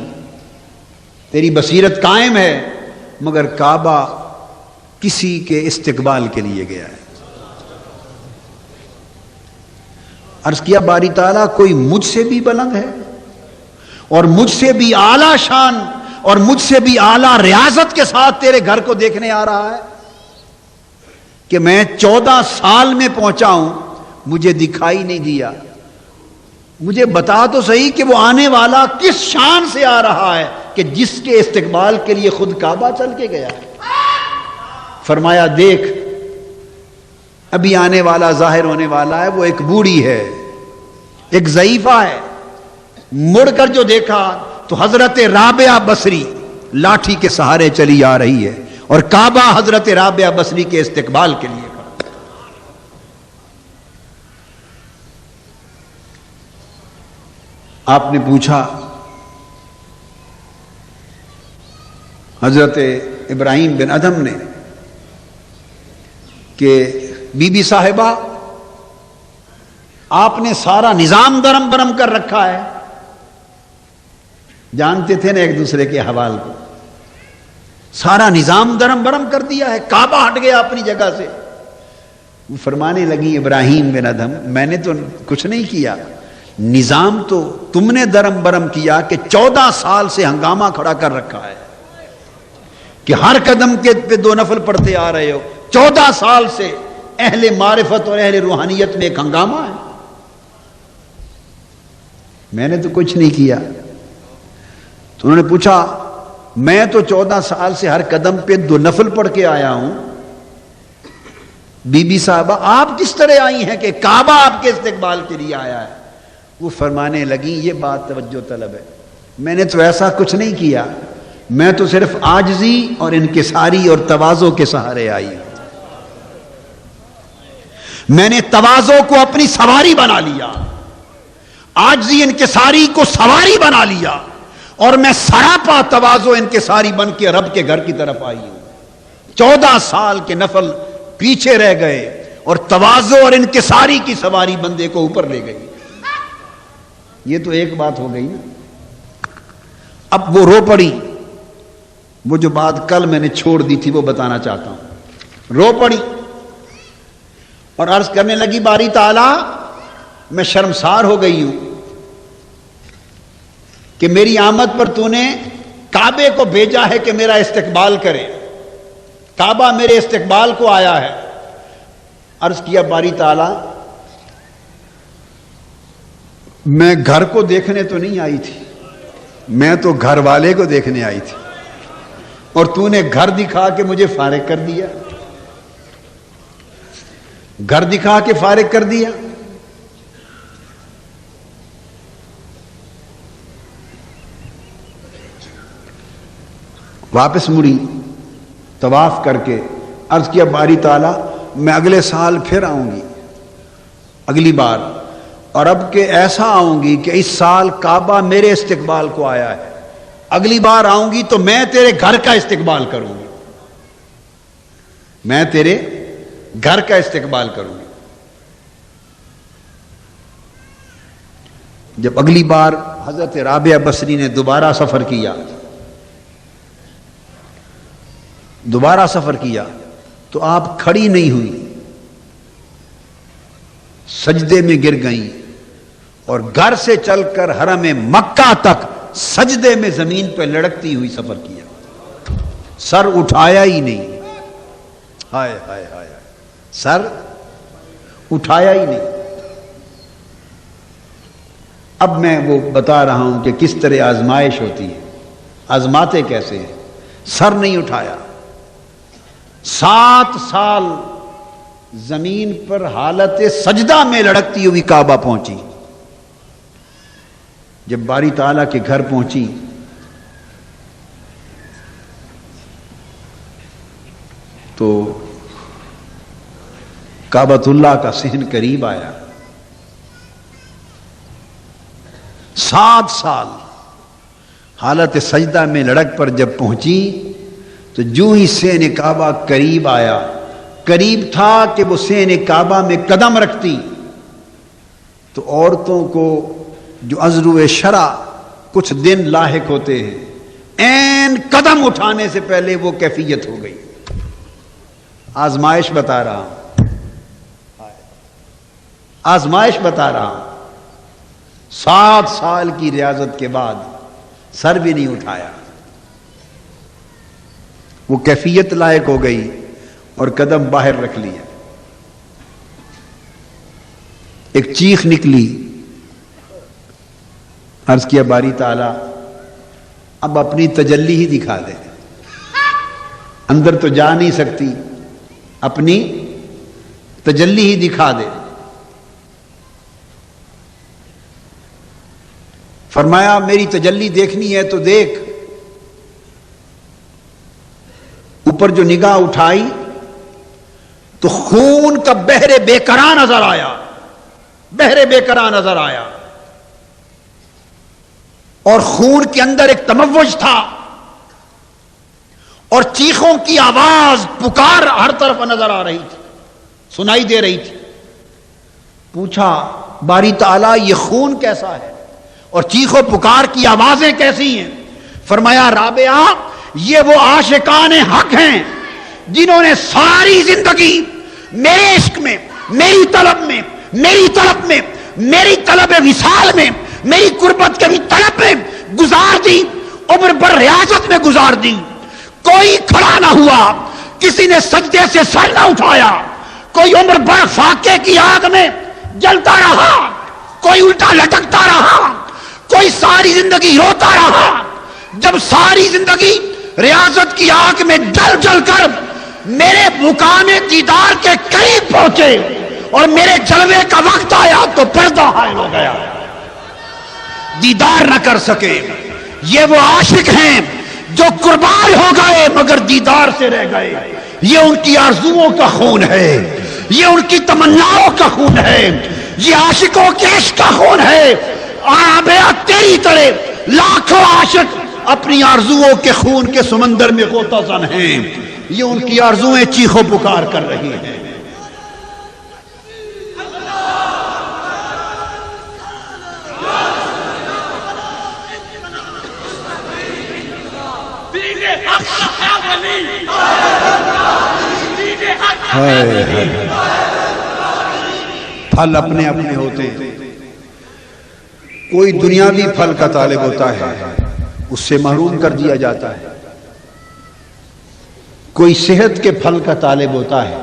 تیری بصیرت قائم ہے, مگر کعبہ کسی کے استقبال کے لیے گیا ہے. عرض کیا باری تعالیٰ کوئی مجھ سے بھی بلند ہے اور مجھ سے بھی اعلیٰ شان اور مجھ سے بھی اعلیٰ ریاضت کے ساتھ تیرے گھر کو دیکھنے آ رہا ہے کہ میں 14 سال میں پہنچا ہوں, مجھے دکھائی نہیں دیا. مجھے بتا تو صحیح کہ وہ آنے والا کس شان سے آ رہا ہے کہ جس کے استقبال کے لیے خود کعبہ چل کے گیا ہے. فرمایا دیکھ ابھی آنے والا ظاہر ہونے والا ہے, وہ ایک بوڑھی ہے, ایک ضعیفہ ہے. مڑ کر جو دیکھا تو حضرت رابعہ بصری لاٹھی کے سہارے چلی آ رہی ہے اور کعبہ حضرت رابعہ بصری کے استقبال کے لیے. آپ نے پوچھا حضرت ابراہیم بن ادہم نے کہ بی بی صاحبہ آپ نے سارا نظام درم برم کر رکھا ہے. جانتے تھے نا ایک دوسرے کے حوال کو, سارا نظام درم برم کر دیا ہے, کعبہ ہٹ گیا اپنی جگہ سے. وہ فرمانے لگی ابراہیم بن ادہم میں نے تو کچھ نہیں کیا, نظام تو تم نے درم برم کیا کہ 14 سال سے ہنگامہ کھڑا کر رکھا ہے کہ ہر قدم کے پہ 2 نفل پڑھتے آ رہے ہو. 14 سال سے اہل معرفت اور اہل روحانیت میں ایک ہنگامہ ہے. میں نے تو کچھ نہیں کیا. تو انہوں نے پوچھا میں تو 14 سال سے ہر قدم پہ 2 نفل پڑھ کے آیا ہوں, بی بی صاحبہ آپ کس طرح آئی ہیں کہ کعبہ آپ کے استقبال کے لیے آیا ہے؟ وہ فرمانے لگی یہ بات توجہ طلب ہے, میں نے تو ایسا کچھ نہیں کیا, میں تو صرف عاجزی اور انکساری اور تواضع کے سہارے آئی ہوں. میں نے تواضع کو اپنی سواری بنا لیا، عاجزی انکساری کو سواری بنا لیا، اور میں سراپا تواضع انکساری بن کے رب کے گھر کی طرف آئی ہوں۔ 14 سال کے نفل پیچھے رہ گئے اور تواضع اور انکساری کی سواری بندے کو اوپر لے گئی۔ یہ تو ایک بات ہو گئی نا۔ اب وہ رو پڑی، وہ جو بات کل میں نے چھوڑ دی تھی وہ بتانا چاہتا ہوں۔ رو پڑی اور عرض کرنے لگی باری تعالیٰ میں شرمسار ہو گئی ہوں کہ میری آمد پر تو نے کعبے کو بھیجا ہے کہ میرا استقبال کرے، کعبہ میرے استقبال کو آیا ہے۔ عرض کیا باری تعالیٰ میں گھر کو دیکھنے تو نہیں آئی تھی، میں تو گھر والے کو دیکھنے آئی تھی، اور تو نے گھر دکھا کے مجھے فارغ کر دیا، گھر دکھا کے فارغ کر دیا۔ واپس مڑی طواف کر کے، عرض کیا باری تعالیٰ میں اگلے سال پھر آؤں گی، اگلی بار، اور اب کہ ایسا آؤں گی کہ اس سال کعبہ میرے استقبال کو آیا ہے، اگلی بار آؤں گی تو میں تیرے گھر کا استقبال کروں گی، میں تیرے گھر کا استقبال کروں گی۔ جب اگلی بار حضرت رابعہ بصری نے دوبارہ سفر کیا، تو آپ کھڑی نہیں ہوئی، سجدے میں گر گئیں، اور گھر سے چل کر حرم مکہ تک سجدے میں زمین پہ لڑکتی ہوئی سفر کیا، سر اٹھایا ہی نہیں۔ ہائے ہائے ہائے، سر اٹھایا ہی نہیں۔ اب میں وہ بتا رہا ہوں کہ کس طرح آزمائش ہوتی ہے، آزماتے کیسے ہیں۔ سر نہیں اٹھایا، 7 سال زمین پر حالت سجدہ میں لڑکتی ہوئی کعبہ پہنچی۔ جب باری تعالیٰ کے گھر پہنچی تو کعبۃ اللہ کا صحن قریب آیا۔ 7 سال حالت سجدہ میں لڑک پر جب پہنچی تو جو ہی صحن کعبہ قریب آیا، قریب تھا کہ وہ صحن کعبہ میں قدم رکھتی تو عورتوں کو جو عذرو شرع کچھ دن لاحق ہوتے ہیں، عین قدم اٹھانے سے پہلے وہ کیفیت ہو گئی۔ آزمائش بتا رہا ہوں، آزمائش بتا رہا ہوں۔ 7 سال کی ریاضت کے بعد سر بھی نہیں اٹھایا، وہ کیفیت لائق ہو گئی اور قدم باہر رکھ لیا۔ ایک چیخ نکلی، عرض کیا باری تعالیٰ اب اپنی تجلی ہی دکھا دے، اندر تو جا نہیں سکتی، اپنی تجلی ہی دکھا دے۔ فرمایا میری تجلی دیکھنی ہے تو دیکھ۔ اوپر جو نگاہ اٹھائی تو خون کا بحر بے قرار نظر آیا، بحر بے قرار نظر آیا، اور خون کے اندر ایک تموج تھا، اور چیخوں کی آواز، پکار ہر طرف نظر آ رہی تھی، سنائی دے رہی تھی۔ پوچھا باری تعالیٰ یہ خون کیسا ہے اور چیخ و پکار کی آوازیں کیسی ہیں؟ فرمایا رابعہ یہ وہ عاشقان حق ہیں جنہوں نے ساری زندگی میرے عشق میں، میری طلب میں، میری طلب میں، میری طلب وصال میں، میری قربت کے بھی طلب میں گزار دی، عمر بھر ریاضت میں گزار دی۔ کوئی کھڑا نہ ہوا، کسی نے سجدے سے سر نہ اٹھایا، کوئی عمر بھر فاقے کی آگ میں جلتا رہا، کوئی الٹا لٹکتا رہا، کوئی ساری زندگی روتا رہا۔ جب ساری زندگی ریاضت کی آگ میں جل جل کر میرے مقام دیدار کے قریب پہنچے اور میرے جلوے کا وقت آیا تو پردہ حائل ہو گیا، دیدار نہ کر سکے۔ یہ وہ عاشق ہیں جو قربان ہو گئے مگر دیدار سے رہ گئے، یہ ان کی آرزوؤں کا خون ہے، یہ ان کی تمناؤں کا خون ہے، یہ عاشقوں کے عشق کا خون ہے۔ آبیا تیری طرح لاکھوں عاشق اپنی آرزوؤں کے خون کے سمندر میں غوطہ زن ہیں، یہ ان کی آرزویں چیخو پکار کر رہی ہیں۔ پھل اپنے اپنے ہوتے ہیں، کوئی دنیاوی پھل کا طالب ہوتا ہے، اس سے محروم کر دیا جاتا ہے۔ کوئی صحت کے پھل کا طالب ہوتا ہے،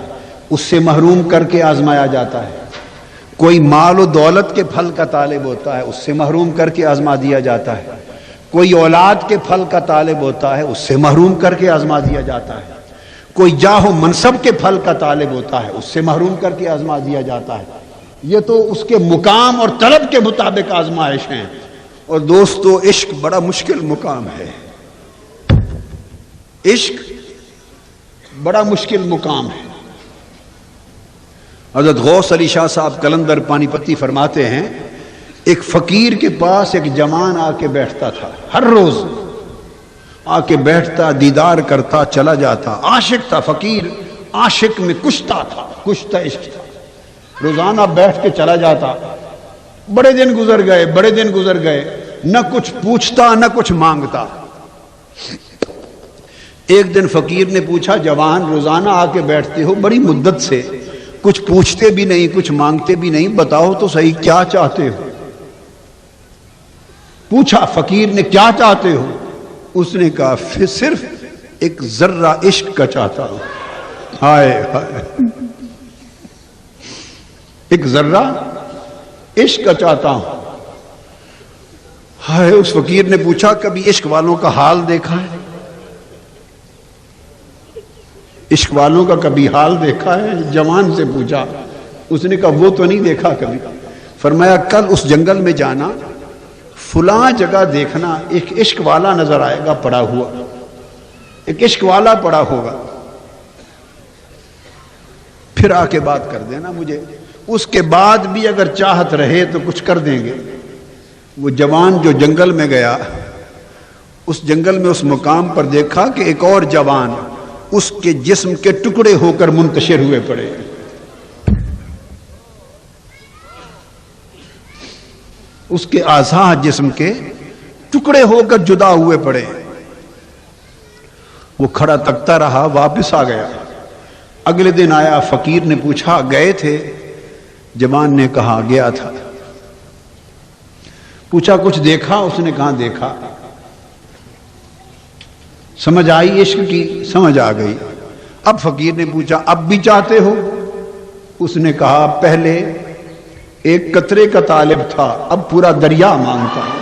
اس سے محروم کر کے آزمایا جاتا ہے۔ کوئی مال و دولت کے پھل کا طالب ہوتا ہے، اس سے محروم کر کے آزما دیا جاتا ہے۔ کوئی اولاد کے پھل کا طالب ہوتا ہے، اس سے محروم کر کے آزما دیا جاتا ہے۔ کوئی جاہ و منصب کے پھل کا طالب ہوتا ہے، اس سے محروم کر کے آزما دیا جاتا ہے۔ یہ تو اس کے مقام اور طلب کے مطابق آزمائش ہیں۔ اور دوستو، عشق بڑا مشکل مقام ہے، عشق بڑا مشکل مقام ہے۔ حضرت غوث علی شاہ صاحب قلندر پانی پتی فرماتے ہیں، ایک فقیر کے پاس ایک جوان آ کے بیٹھتا تھا، ہر روز آ کے بیٹھتا، دیدار کرتا، چلا جاتا۔ عاشق تھا فقیر، عاشق میں کشتا تھا، کشتا عشق تھا۔ روزانہ بیٹھ کے چلا جاتا۔ بڑے دن گزر گئے، بڑے دن گزر گئے، نہ کچھ پوچھتا نہ کچھ مانگتا۔ ایک دن فقیر نے پوچھا، جوان روزانہ آ کے بیٹھتے ہو بڑی مدت سے، کچھ پوچھتے بھی نہیں، کچھ مانگتے بھی نہیں، بتاؤ تو صحیح کیا چاہتے ہو؟ پوچھا فقیر نے، کیا چاہتے ہو؟ اس نے کہا، صرف ایک ذرہ عشق کا چاہتا ہوں۔ ہائے ہائے، ایک ذرہ عشق کا چاہتا ہوں۔ ہائے، اس فقیر نے پوچھا، کبھی عشق والوں کا حال دیکھا ہے؟ عشق والوں کا کبھی حال دیکھا ہے؟ جوان سے پوچھا۔ اس نے کہا، وہ تو نہیں دیکھا کبھی۔ فرمایا، کل اس جنگل میں جانا، فلاں جگہ دیکھنا، ایک عشق والا نظر آئے گا پڑا ہوا، ایک عشق والا پڑا ہوگا، پھر آ کے بات کر دینا مجھے، اس کے بعد بھی اگر چاہت رہے تو کچھ کر دیں گے۔ وہ جوان جو جنگل میں گیا، اس جنگل میں اس مقام پر دیکھا کہ ایک اور جوان اس کے جسم کے ٹکڑے ہو کر منتشر ہوئے پڑے، اس کے اعضاء جسم کے ٹکڑے ہو کر جدا ہوئے پڑے۔ وہ کھڑا تکتا رہا، واپس آ گیا۔ اگلے دن آیا، فقیر نے پوچھا، گئے تھے؟ جوان نے کہا، گیا تھا۔ پوچھا، کچھ دیکھا؟ اس نے کہا، دیکھا۔ سمجھ آئی عشق کی؟ سمجھ آ گئی۔ اب فقیر نے پوچھا، اب بھی چاہتے ہو؟ اس نے کہا، پہلے ایک قطرے کا طالب تھا، اب پورا دریا مانگتا ہوں۔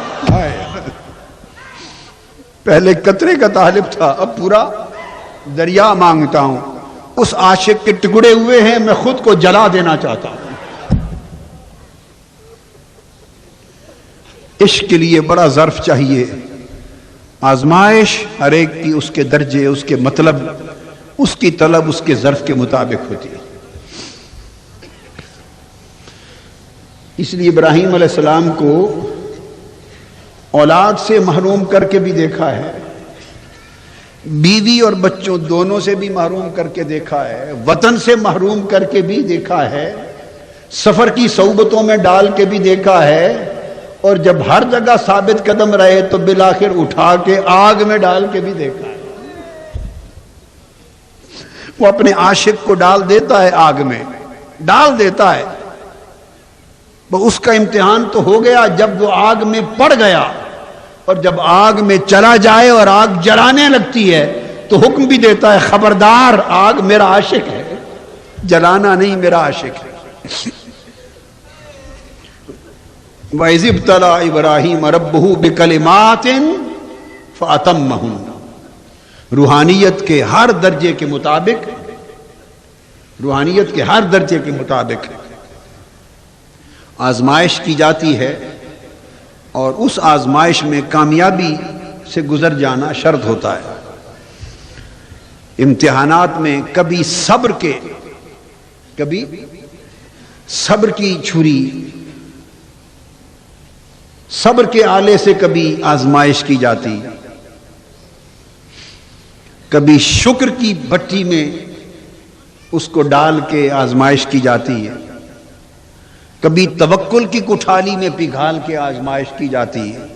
پہلے قطرے کا طالب تھا، اب پورا دریا مانگتا ہوں۔ اس عاشق کے ٹکڑے ہوئے ہیں، میں خود کو جلا دینا چاہتا ہوں۔ عشق کے لیے بڑا ظرف چاہیے۔ آزمائش ہر ایک کی اس کے درجے، اس کے مطلب، اس کی طلب اس کے ظرف کے مطابق ہوتی ہے۔ اس لیے ابراہیم علیہ السلام کو اولاد سے محروم کر کے بھی دیکھا ہے، بیوی اور بچوں دونوں سے بھی محروم کر کے دیکھا ہے، وطن سے محروم کر کے بھی دیکھا ہے، سفر کی صحبتوں میں ڈال کے بھی دیکھا ہے، اور جب ہر جگہ ثابت قدم رہے تو بالآخر اٹھا کے آگ میں ڈال کے بھی دیکھا ہے۔ وہ اپنے عاشق کو ڈال دیتا ہے آگ میں، ڈال دیتا ہے۔ اس کا امتحان تو ہو گیا جب وہ آگ میں پڑ گیا، اور جب آگ میں چلا جائے اور آگ جلانے لگتی ہے تو حکم بھی دیتا ہے، خبردار، آگ میرا عاشق ہے، جلانا نہیں، میرا عاشق ہے۔ وَإِذِ ابْتَلَىٰ إِبْرَاهِيمَ رَبُّهُ بِكَلِمَاتٍ فَأَتَمَّهُنَّ۔ روحانیت کے ہر درجے کے مطابق، روحانیت کے ہر درجے کے مطابق آزمائش کی جاتی ہے، اور اس آزمائش میں کامیابی سے گزر جانا شرط ہوتا ہے۔ امتحانات میں کبھی صبر کے کبھی صبر کی چھری، صبر کے آلے سے کبھی آزمائش کی جاتی، کبھی شکر کی بھٹی میں اس کو ڈال کے آزمائش کی جاتی ہے، کبھی توکل کی کٹھالی میں پگھال کے آزمائش کی جاتی ہے،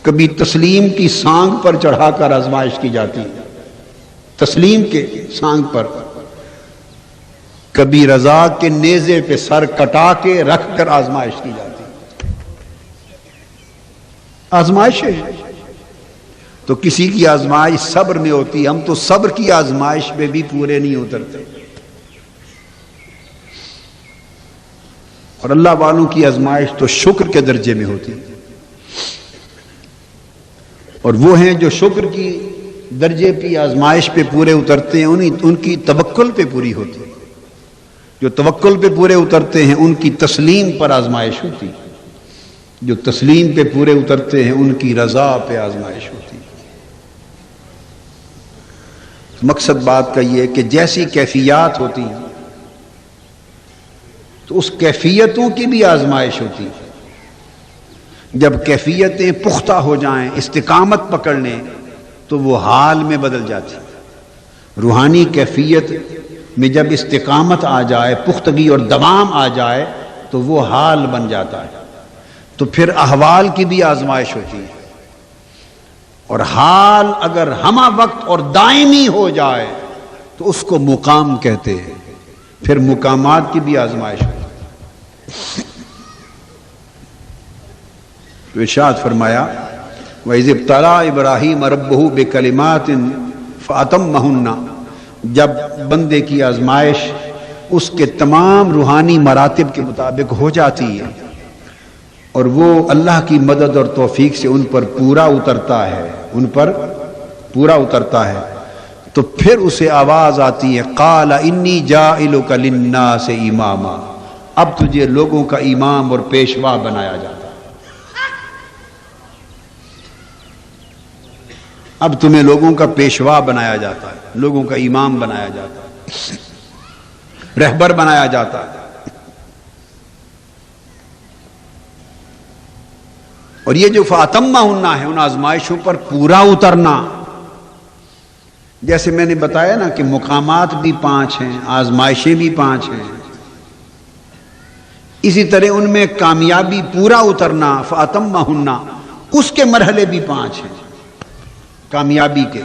کبھی تسلیم کی سانگ پر چڑھا کر آزمائش کی جاتی ہے، تسلیم کے سانگ پر، کبھی رضا کے نیزے پہ سر کٹا کے رکھ کر آزمائش کی جاتی ہے۔ آزمائش ہے تو کسی کی آزمائش صبر میں ہوتی ہے، ہم تو صبر کی آزمائش میں بھی پورے نہیں اترتے، اور اللہ والوں کی آزمائش تو شکر کے درجے میں ہوتی ہے، اور وہ ہیں جو شکر کی درجے کی آزمائش پہ پورے اترتے ہیں، ان کی توکل پہ پوری ہوتی ہے، جو توکل پہ پورے اترتے ہیں ان کی تسلیم پر آزمائش ہوتی ہے، جو تسلیم پہ پورے اترتے ہیں ان کی رضا پہ آزمائش ہوتی ہے۔ مقصد بات کا یہ ہے کہ جیسی کیفیات ہوتی ہیں تو اس کیفیتوں کی بھی آزمائش ہوتی ہے، جب کیفیتیں پختہ ہو جائیں، استقامت پکڑ لیں تو وہ حال میں بدل جاتی ہے۔ روحانی کیفیت میں جب استقامت آ جائے، پختگی اور دوام آ جائے تو وہ حال بن جاتا ہے، تو پھر احوال کی بھی آزمائش ہوتی ہے، اور حال اگر ہمہ وقت اور دائمی ہو جائے تو اس کو مقام کہتے ہیں، پھر مقامات کی بھی آزمائش ہوتی ہے۔ تو ارشاد فرمایا وَإِذِ ابْتَلَىٰ إِبْرَاهِيمَ رَبُّهُ بِكَلِمَاتٍ فَأَتَمَّهُنَّ، جب بندے کی آزمائش اس کے تمام روحانی مراتب کے مطابق ہو جاتی ہے اور وہ اللہ کی مدد اور توفیق سے ان پر پورا اترتا ہے، ان پر پورا اترتا ہے، تو پھر اسے آواز آتی ہے قَالَ إِنِّي جَاعِلُكَ لِلنَّاسِ إِمَامًا، اب تجھے لوگوں کا امام اور پیشوا بنایا جاتا ہے، اب تمہیں لوگوں کا پیشوا بنایا جاتا ہے، لوگوں کا امام بنایا جاتا ہے، رہبر بنایا جاتا ہے۔ اور یہ جو فَأَتَمَّهُنَّ ہے، ان آزمائشوں پر پورا اترنا، جیسے میں نے بتایا نا کہ مقامات بھی 5 ہیں، آزمائشیں بھی 5 ہیں، اسی طرح ان میں کامیابی پورا اترنا فَأَتَمَّهُنَّ، اس کے مرحلے بھی 5 ہیں کامیابی کے۔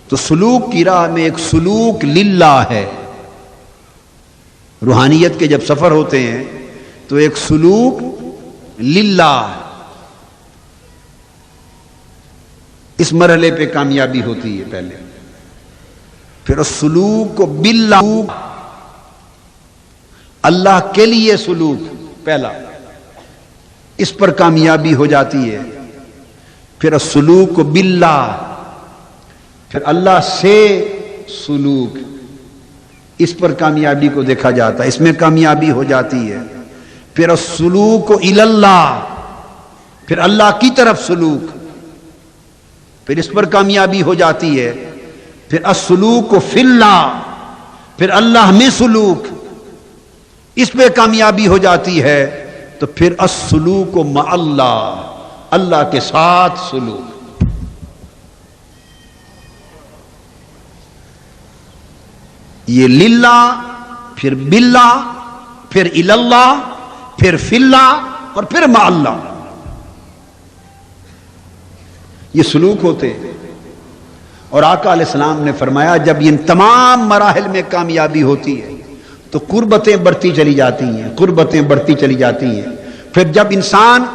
تو سلوک کی راہ میں ایک سلوک للہ ہے، روحانیت کے جب سفر ہوتے ہیں تو ایک سلوک للہ، اس مرحلے پہ کامیابی ہوتی ہے پہلے، پھر اس سلوک کو باللہ، اللہ کے لیے سلوک پہلا، اس پر کامیابی ہو جاتی ہے، پھر السلوک باللہ، پھر اللہ سے سلوک، اس پر کامیابی کو دیکھا جاتا ہے، اس میں کامیابی ہو جاتی ہے، پھر السلوک الی اللہ، پھر اللہ کی طرف سلوک، پھر اس پر کامیابی ہو جاتی ہے، پھر السلوک فی اللہ، پھر اللہ میں سلوک، اس پہ کامیابی ہو جاتی ہے، تو پھر السلوک مع اللہ، اللہ کے ساتھ سلوک۔ یہ للہ، پھر باللہ، پھر الاللہ، پھر فی اللہ، اور پھر مع اللہ، یہ سلوک ہوتے ہیں۔ اور آقا علیہ السلام نے فرمایا جب ان تمام مراحل میں کامیابی ہوتی ہے تو قربتیں بڑھتی چلی جاتی ہیں، قربتیں بڑھتی چلی جاتی ہیں، پھر جب انسان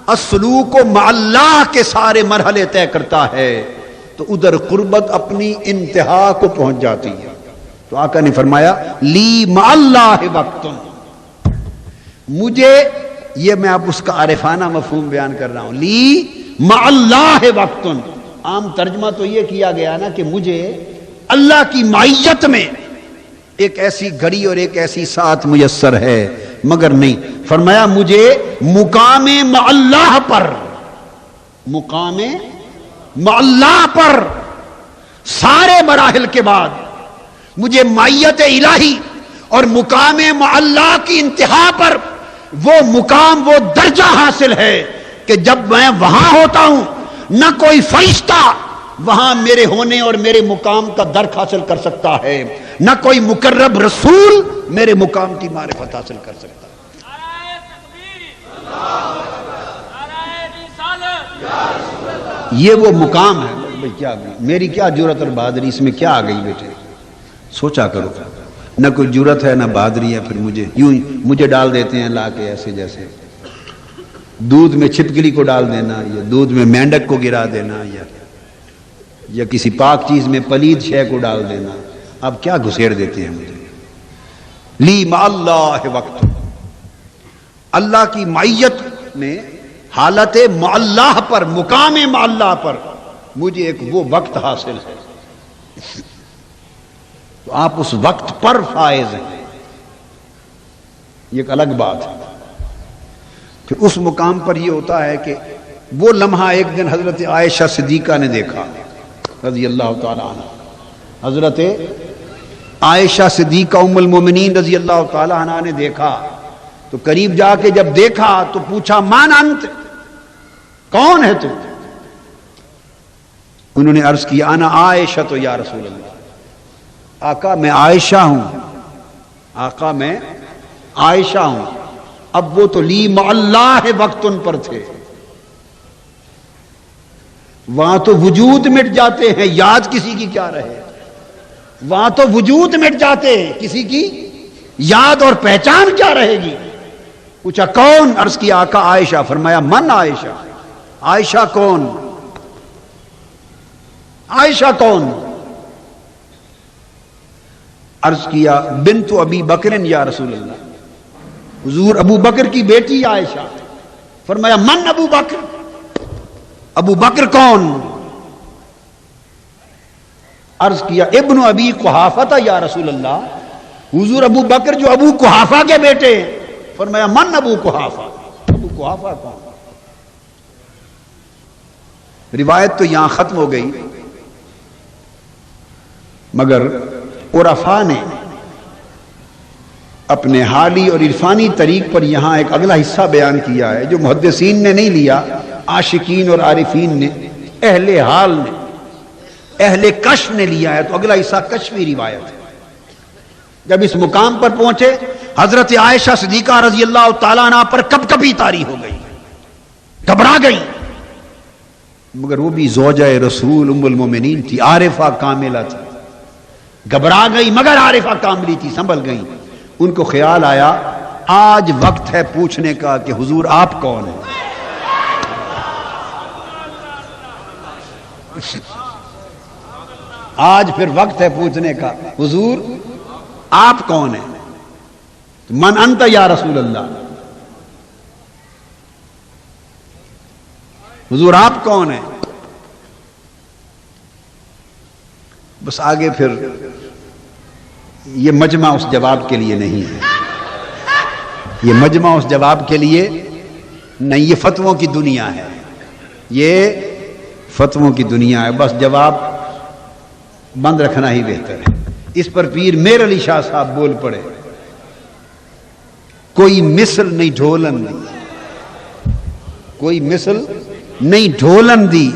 السلوک مع اللہ کے سارے مرحلے طے کرتا ہے تو ادھر قربت اپنی انتہا کو پہنچ جاتی ہے۔ تو آقا نے فرمایا لی مع اللہ وقت، مجھے، یہ میں آپ اس کا عارفانہ مفہوم بیان کر رہا ہوں، لی مع اللہ وقت، عام ترجمہ تو یہ کیا گیا نا کہ مجھے اللہ کی معیت میں ایک ایسی گھڑی اور ایک ایسی ساتھ میسر ہے، مگر نہیں، فرمایا مجھے مقام مع اللہ پر، مقام مع اللہ پر سارے مراحل کے بعد مجھے معیت الہی اور مقام معلا کی انتہا پر وہ مقام، وہ درجہ حاصل ہے کہ جب میں وہاں ہوتا ہوں نہ کوئی فرشتہ وہاں میرے ہونے اور میرے مقام کا درک حاصل کر سکتا ہے، نہ کوئی مقرب رسول میرے مقام کی معرفت حاصل کر سکتا ہے۔ یہ وہ مقام ہے۔ بھئی کیا میری کیا جرت اور بہادری، اس میں کیا آ گئی بیٹے؟ سوچا کرو، نہ کوئی جرت ہے نہ بہادری ہے، پھر مجھے ڈال دیتے ہیں لا کے ایسے جیسے دودھ میں چھپکلی کو ڈال دینا، یا دودھ میں مینڈک کو گرا دینا، یا کسی پاک چیز میں پلید شے کو ڈال دینا۔ اب کیا گھسیڑ دیتے ہیں مجھے؟ لی مع اللہ وقت، اللہ کی معیت میں حالت معلّہ پر، مقام معلّہ پر مجھے ایک وہ وقت حاصل ہے، تو آپ اس وقت پر فائز ہیں، یہ ایک الگ بات ہے۔ کہ اس مقام پر یہ ہوتا ہے کہ وہ لمحہ ایک دن حضرت عائشہ صدیقہ نے دیکھا رضی اللہ تعالی عنہ، حضرت عائشہ صدیقہ ام المومنین رضی اللہ تعالی عنہ نے دیکھا، تو قریب جا کے جب دیکھا تو پوچھا من انت، کون ہے تم؟ انہوں نے عرض کیا انا عائشہ تو یا رسول اللہ، آقا میں عائشہ ہوں، آقا میں عائشہ ہوں۔ اب وہ تو لی مع اللہ وقت ان پر تھے، وہاں تو وجود مٹ جاتے ہیں، یاد کسی کی کیا رہے، وہاں تو وجود مٹ جاتے ہیں، کسی کی یاد اور پہچان کیا رہے گی؟ پوچھا کون؟ عرض کیا آقا عائشہ۔ فرمایا من عائشہ، عائشہ کون؟ عائشہ کون؟ عرض کیا بنت ابی بکر یا رسول اللہ، حضور ابو بکر کی بیٹی عائشہ۔ فرمایا من ابو بکر، ابو بکر کون؟ عرض کیا ابن ابی قحافہ یا رسول اللہ، حضور ابو بکر جو ابو قحافہ کے بیٹے ہیں۔ فرمایا من ابو قحافہ، ابو قحافہ کون؟ روایت تو یہاں ختم ہو گئی، مگر عرفاء نے اپنے حالی اور عرفانی طریق پر یہاں ایک اگلا حصہ بیان کیا ہے جو محدثین نے نہیں لیا، عاشقین اور عارفین نے، اہل حال نے، اہل کشف نے لیا ہے، تو اگلا حصہ کشفی روایت ہے۔ جب اس مقام پر پہنچے حضرت عائشہ صدیقہ رضی اللہ تعالیٰ عنہ پر کب کبھی طاری ہو گئی، گھبرا گئی، مگر وہ بھی زوجہ رسول ام المومنین تھی، عارفہ کاملہ تھی، گھبرا گئی مگر عارفہ کاملی تھی، سنبھل گئی۔ ان کو خیال آیا آج وقت ہے پوچھنے کا کہ حضور آپ کون ہیں۔ آج پھر وقت ہے پوچھنے کا حضور آپ کون ہیں؟ من انت یا رسول اللہ، حضور آپ کون ہیں؟ بس آگے پھر یہ مجمع اس جواب کے لیے نہیں ہے، یہ مجمع اس جواب کے لیے نہیں، یہ فتووں کی دنیا ہے، یہ فتووں کی دنیا ہے، بس جواب بند رکھنا ہی بہتر ہے۔ اس پر پیر میر علی شاہ صاحب بول پڑے، کوئی مثل نہیں ڈھولن دی، کوئی مثل نہیں ڈھولن دی،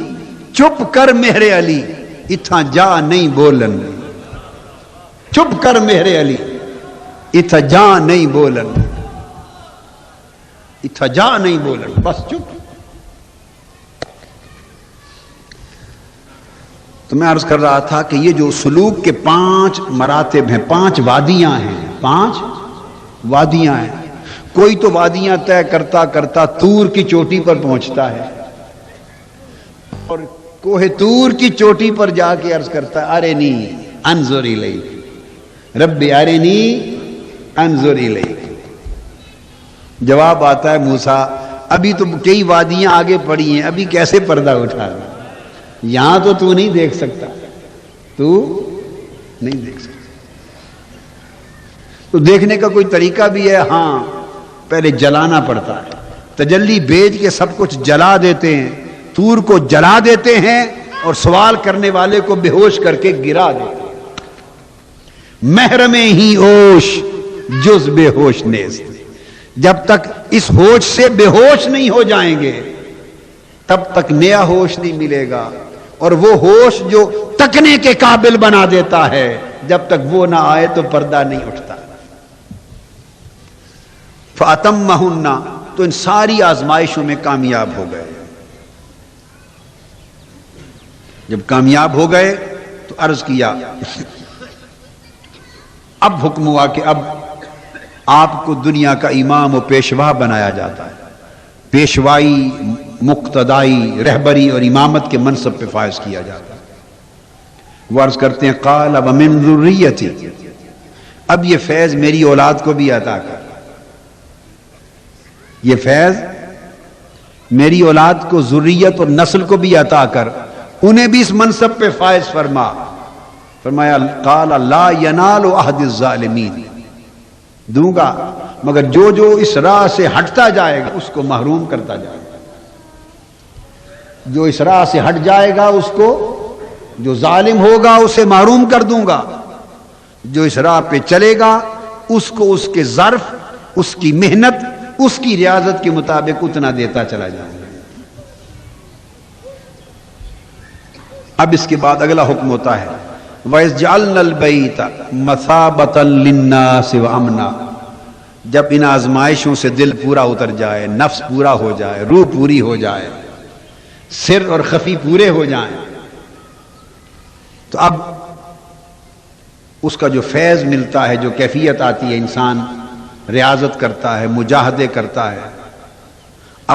چپ کر مہر علی اتھا جا نہیں بولن، چپ کر مہر علی اتھا جا نہیں بولن، اتھا جا نہیں بولن، بس چپ۔ تو میں عرض کر رہا تھا کہ یہ جو سلوک کے 5 مراتب ہیں، 5 وادیاں ہیں، 5 وادیاں ہیں، کوئی تو وادیاں طے کرتا کرتا طور کی چوٹی پر پہنچتا ہے، اور کوہ طور کی چوٹی پر جا کے عرض کرتا ہے ارنی انظر الیک، رب ارنی انظر الیک۔ جواب آتا ہے موسیٰ ابھی تو کئی وادیاں آگے پڑی ہیں، ابھی کیسے پردہ اٹھا رہا، یہاں تو نہیں دیکھ سکتا، تو نہیں دیکھ سکتا۔ تو دیکھنے کا کوئی طریقہ بھی ہے، ہاں پہلے جلانا پڑتا ہے، تجلی بھیج کے سب کچھ جلا دیتے ہیں، طور کو جلا دیتے ہیں اور سوال کرنے والے کو بے ہوش کر کے گرا دیتے ہیں۔ محرم ہی ہوش جز بے ہوش نیست. جب تک اس ہوش سے بے ہوش نہیں ہو جائیں گے تب تک نیا ہوش نہیں ملے گا. اور وہ ہوش جو تکنے کے قابل بنا دیتا ہے جب تک وہ نہ آئے تو پردہ نہیں اٹھتا. فَأَتَمَّهُنَّ تو ان ساری آزمائشوں میں کامیاب ہو گئے. جب کامیاب ہو گئے تو عرض کیا اب حکم ہوا کہ اب آپ کو دنیا کا امام و پیشوا بنایا جاتا ہے. پیشوائی، مقتدائی، رہبری اور امامت کے منصب پہ فائز کیا جاتا ہے. وہ عرض کرتے ہیں قال ومن ذریتی، اب یہ فیض میری اولاد کو بھی عطا کر. یہ فیض میری اولاد کو، ذریت اور نسل کو بھی عطا کر، انہیں بھی اس منصب پہ فائز فرما. فرمایا قال لا ینال عہد الظالمین، دوں گا مگر جو جو اس راہ سے ہٹتا جائے گا اس کو محروم کرتا جائے گا. جو اس راہ سے ہٹ جائے گا اس کو، جو ظالم ہوگا اسے محروم کر دوں گا. جو اس راہ پہ چلے گا اس کو اس کے ظرف، اس کی محنت، اس کی ریاضت کے مطابق اتنا دیتا چلا جائے گا. اب اس کے بعد اگلا حکم ہوتا ہے وَإِذْ جَعَلْنَا الْبَيْتَ مَثَابَةً لِلنَّاسِ وَأَمْنًا. جب ان آزمائشوں سے دل پورا اتر جائے، نفس پورا ہو جائے، روح پوری ہو جائے، سر اور خفی پورے ہو جائیں، تو اب اس کا جو فیض ملتا ہے، جو کیفیت آتی ہے، انسان ریاضت کرتا ہے، مجاہدے کرتا ہے،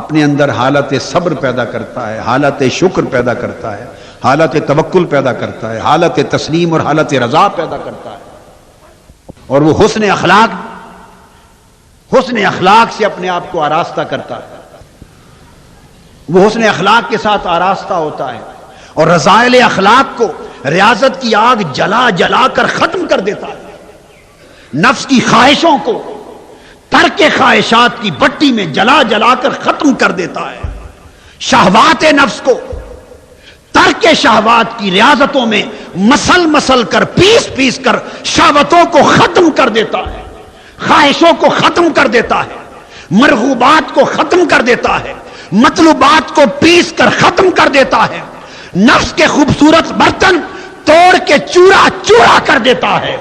اپنے اندر حالت صبر پیدا کرتا ہے، حالت شکر پیدا کرتا ہے، حالت توکل پیدا کرتا ہے، حالت تسلیم اور حالت رضا پیدا کرتا ہے. اور وہ حسن اخلاق سے اپنے آپ کو آراستہ کرتا ہے. وہ حسن اخلاق کے ساتھ آراستہ ہوتا ہے اور رذائل اخلاق کو، ریاضت کی آگ جلا جلا کر ختم کر دیتا ہے. نفس کی خواہشوں کو ترک خواہشات کی بٹی میں جلا جلا کر ختم کر دیتا ہے. شہوات نفس کو ترک شہوات کی ریاضتوں میں مسل مسل کر، پیس پیس کر شہوتوں کو ختم کر دیتا ہے، خواہشوں کو ختم کر دیتا ہے، مرغوبات کو ختم کر دیتا ہے، مطلوبات کو پیس کر ختم کر دیتا ہے. نفس کے خوبصورت برتن توڑ کے چورا چورا کر دیتا ہے.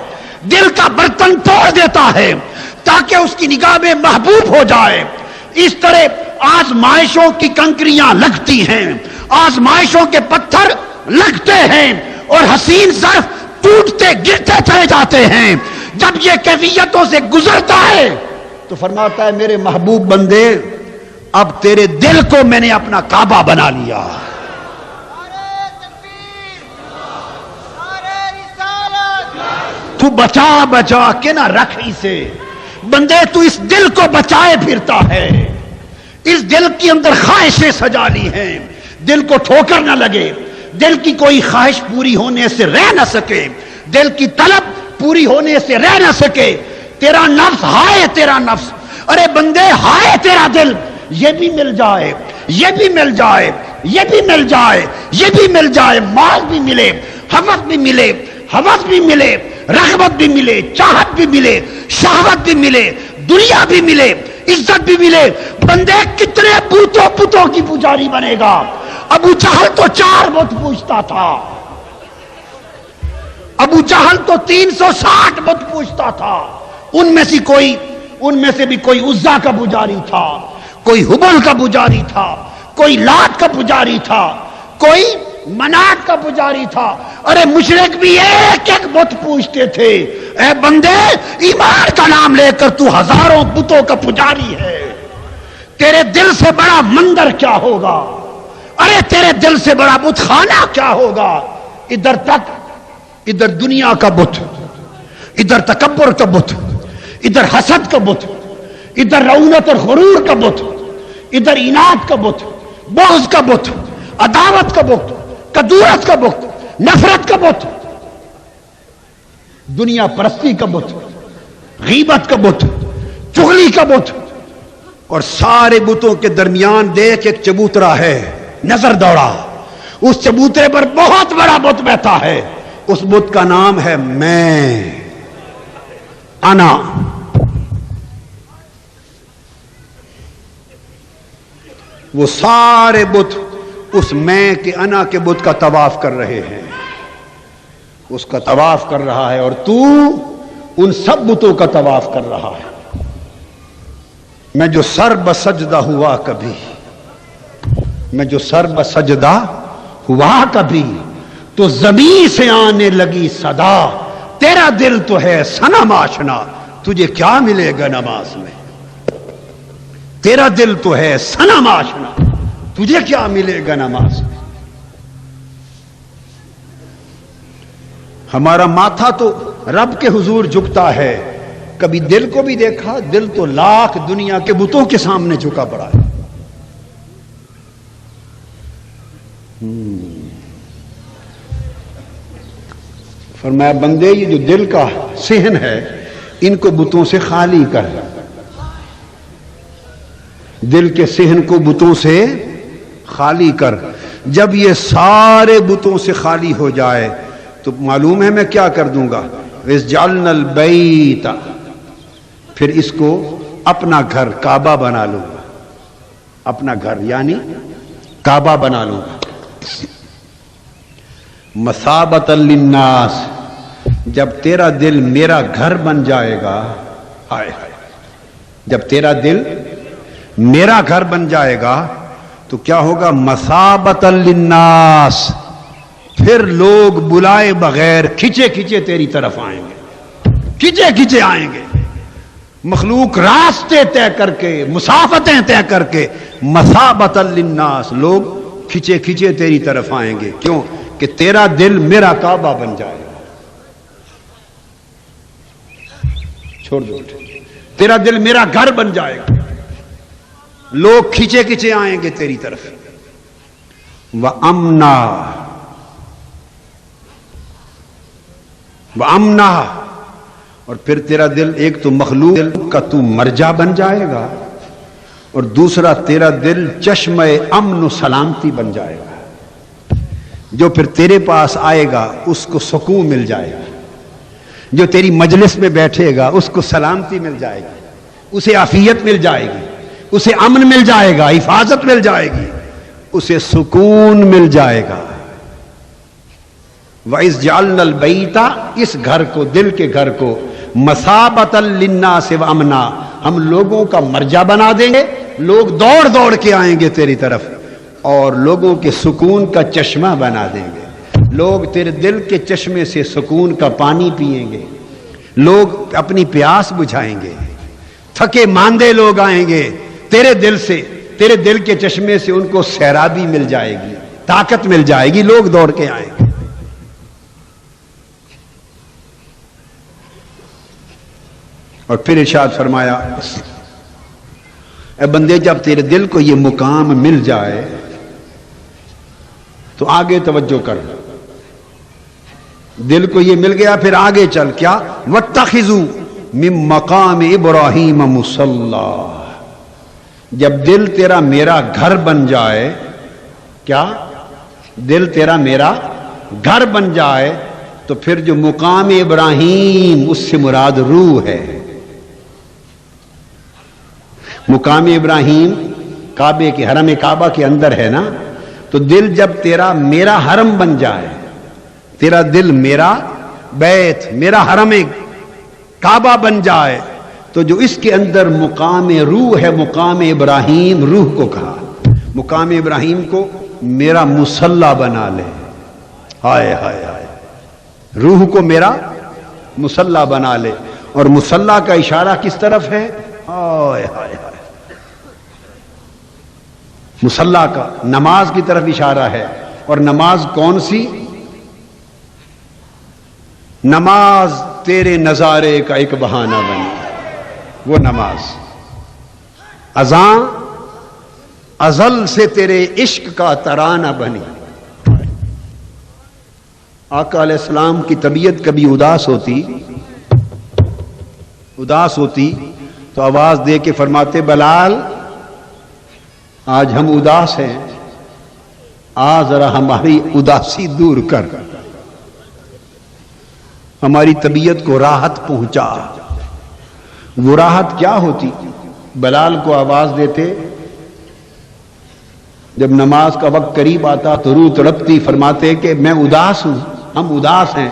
دل کا برتن توڑ دیتا ہے تاکہ اس کی نگاہ میں محبوب ہو جائے. اس طرح آزمائشوں کی کنکریاں لگتی ہیں، آزمائشوں کے پتھر لگتے ہیں اور حسین ظرف ٹوٹتے گرتے چلے جاتے ہیں. جب یہ کیفیتوں سے گزرتا ہے تو فرماتا ہے میرے محبوب بندے، اب تیرے دل کو میں نے اپنا کعبہ بنا لیا. تو بچا بچا کے نہ رکھ اسے. بندے تو اس دل کو بچائے پھرتا ہے، اس دل کے اندر خواہشیں سجا لی ہیں. دل کو ٹھوکر نہ لگے، دل کی کوئی خواہش پوری ہونے سے رہ نہ سکے، دل کی طلب پوری ہونے سے رہ نہ سکے. تیرا نفس، ہائے تیرا نفس، ارے بندے ہائے تیرا دل، یہ بھی مل جائے، یہ بھی مل جائے، یہ بھی مل جائے، یہ بھی مل جائے، مال بھی ملے، حوث بھی ملے، حوث بھی ملے، رغبت بھی ملے، چاہت بھی ملے، شہوت بھی ملے، دنیا بھی ملے، عزت بھی ملے. بندے کتنے بتوں کی پجاری بنے گا؟ ابو جہل تو 4 بت پوجتا تھا، ابو جہل تو 360 بت پوجتا تھا. ان میں سے بھی کوئی عزا کا پجاری تھا، کوئی حبل کا پجاری تھا، کوئی لات کا پجاری تھا، کوئی منات کا پجاری تھا. ارے مشرک بھی ایک ایک بت پوجتے تھے. اے بندے، ایمان کا نام لے کر تو ہزاروں بتوں کا پجاری ہے. تیرے دل سے بڑا مندر کیا ہوگا؟ ارے تیرے دل سے بڑا بت خانہ کیا ہوگا؟ ادھر تک، ادھر دنیا کا بت، ادھر تکبر کا بت، ادھر حسد کا بت، ادھر رعونت اور غرور کا بت، ادھر اناد کا بت، بغض کا بت، عداوت کا بت، کدورت کا بت، نفرت کا بت، دنیا پرستی کا بت، غیبت کا بت، چغلی کا بت. اور سارے بتوں کے درمیان دیکھ ایک چبوترا ہے، نظر دوڑا، اس چبوترے پر بہت بڑا بت بیٹھا ہے. اس بت کا نام ہے میں. انا. وہ سارے بت اس میں کے انا کے بت کا طواف کر رہے ہیں، اس کا طواف کر رہا ہے، اور تو ان سب بتوں کا طواف کر رہا ہے. میں جو سر بسجدہ ہوا کبھی، میں جو سر بسجدہ ہوا کبھی، تو زمین سے آنے لگی صدا، تیرا دل تو ہے صنم آشنا، تجھے کیا ملے گا نماز میں. تیرا دل تو ہے صنم آشنا، تجھے کیا ملے گا نماز میں. ہمارا ماتھا تو رب کے حضور جھکتا ہے، کبھی دل کو بھی دیکھا؟ دل تو لاکھ دنیا کے بتوں کے سامنے جھکا پڑا ہے. فرمایا بندے یہ جو دل کا صحن ہے ان کو بتوں سے خالی کر. دل کے صحن کو بتوں سے خالی کر. جب یہ سارے بتوں سے خالی ہو جائے تو معلوم ہے میں کیا کر دوں گا. وَإِذْ الْبَيْتَ، پھر اس کو اپنا گھر کعبہ بنا لوں گا. اپنا گھر یعنی کعبہ بنا لوں گا. مثابۃ للناس، جب تیرا دل میرا گھر بن جائے گا، ہائے ہائے، جب تیرا دل میرا گھر بن جائے گا تو کیا ہوگا؟ مثابۃ للناس، پھر لوگ بلائے بغیر کھچے کھچے تیری طرف آئیں گے، کھچے کھچے آئیں گے. مخلوق راستے طے کر کے، مسافتیں طے کر کے، مثابۃ للناس، لوگ کھچے کھچے تیری طرف آئیں گے. کیوں؟ کہ تیرا دل میرا کعبہ بن جائے گا. چھوڑ دو، تیرا دل میرا گھر بن جائے گا، لوگ کھچے کھچے آئیں گے تیری طرف. وَأَمْنَا، وَأَمْنَا، اور پھر تیرا دل ایک تو مخلوق دل کا تو مرجع بن جائے گا، اور دوسرا تیرا دل چشمہ امن و سلامتی بن جائے گا. جو پھر تیرے پاس آئے گا اس کو سکون مل جائے گا، جو تیری مجلس میں بیٹھے گا اس کو سلامتی مل جائے گی، اسے عافیت مل جائے گی، اسے امن مل جائے گا، حفاظت مل جائے گی، اسے سکون مل جائے گا. وَإِذْ جَعَلْنَا الْبَيْتَ، اس گھر کو، دل کے گھر کو، مَثَابَةً لِلنَّاسِ وَأَمْنًا، ہم لوگوں کا مرجع بنا دیں گے، لوگ دوڑ دوڑ کے آئیں گے تیری طرف، اور لوگوں کے سکون کا چشمہ بنا دیں گے. لوگ تیرے دل کے چشمے سے سکون کا پانی پئیں گے، لوگ اپنی پیاس بجھائیں گے. تھکے ماندے لوگ آئیں گے تیرے دل سے، تیرے دل کے چشمے سے ان کو سیرابی مل جائے گی، طاقت مل جائے گی، لوگ دوڑ کے آئیں گے. اور پھر ارشاد فرمایا اے بندے جب تیرے دل کو یہ مقام مل جائے تو آگے توجہ کر. دل کو یہ مل گیا، پھر آگے چل. کیا؟ وَاتَّخِذُوا مِن مَّقَامِ إِبْرَاهِيمَ مُصَلًّى، جب دل تیرا میرا گھر بن جائے، کیا؟ دل تیرا میرا گھر بن جائے تو پھر جو مقام ابراہیم اس سے مراد روح ہے. مقام ابراہیم کعبے کے، حرم کعبہ کے اندر ہے نا. تو دل جب تیرا میرا حرم بن جائے، تیرا دل میرا بیت، میرا حرم کعبہ بن جائے، تو جو اس کے اندر مقام روح ہے، مقام ابراہیم، روح کو کہا، مقام ابراہیم کو میرا مصلی بنا لے. ہائے ہائے ہائے، روح کو میرا مصلی بنا لے. اور مصلی کا اشارہ کس طرف ہے؟ ہائے ہائے ہائے، مصلی کا نماز کی طرف اشارہ ہے. اور نماز کون سی؟ نماز تیرے نظارے کا ایک بہانہ بنی، وہ نماز. اذان ازل سے تیرے عشق کا ترانہ بنی. آقا علیہ السلام کی طبیعت کبھی اداس ہوتی تو آواز دے کے فرماتے بلال آج ہم اداس ہیں، آ ذرا ہماری اداسی دور کر، ہماری طبیعت کو راحت پہنچا. وہ راحت کیا ہوتی؟ بلال کو آواز دیتے، جب نماز کا وقت قریب آتا تو روح تڑپتی، فرماتے کہ میں اداس ہوں، ہم اداس ہیں،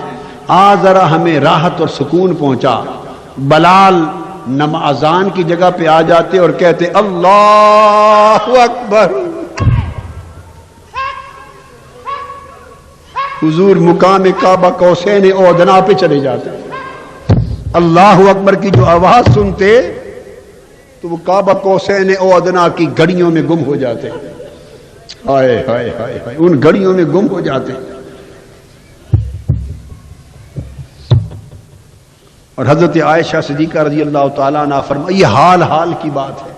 آ ذرا ہمیں راحت اور سکون پہنچا۔ بلال اذان کی جگہ پہ آ جاتے اور کہتے اللہ اکبر، حضور مقام کعبہ قوسین او ادنا پہ چلے جاتے، اللہ اکبر کی جو آواز سنتے تو وہ کعبہ قوسین او ادنا کی گھڑیوں میں گم ہو جاتے، ہائے ہائے ہائے ہائے، ان گھڑیوں میں گم ہو جاتے۔ اور حضرت عائشہ صدیقہ رضی اللہ تعالیٰ عنہ فرمائی، یہ حال کی بات ہے،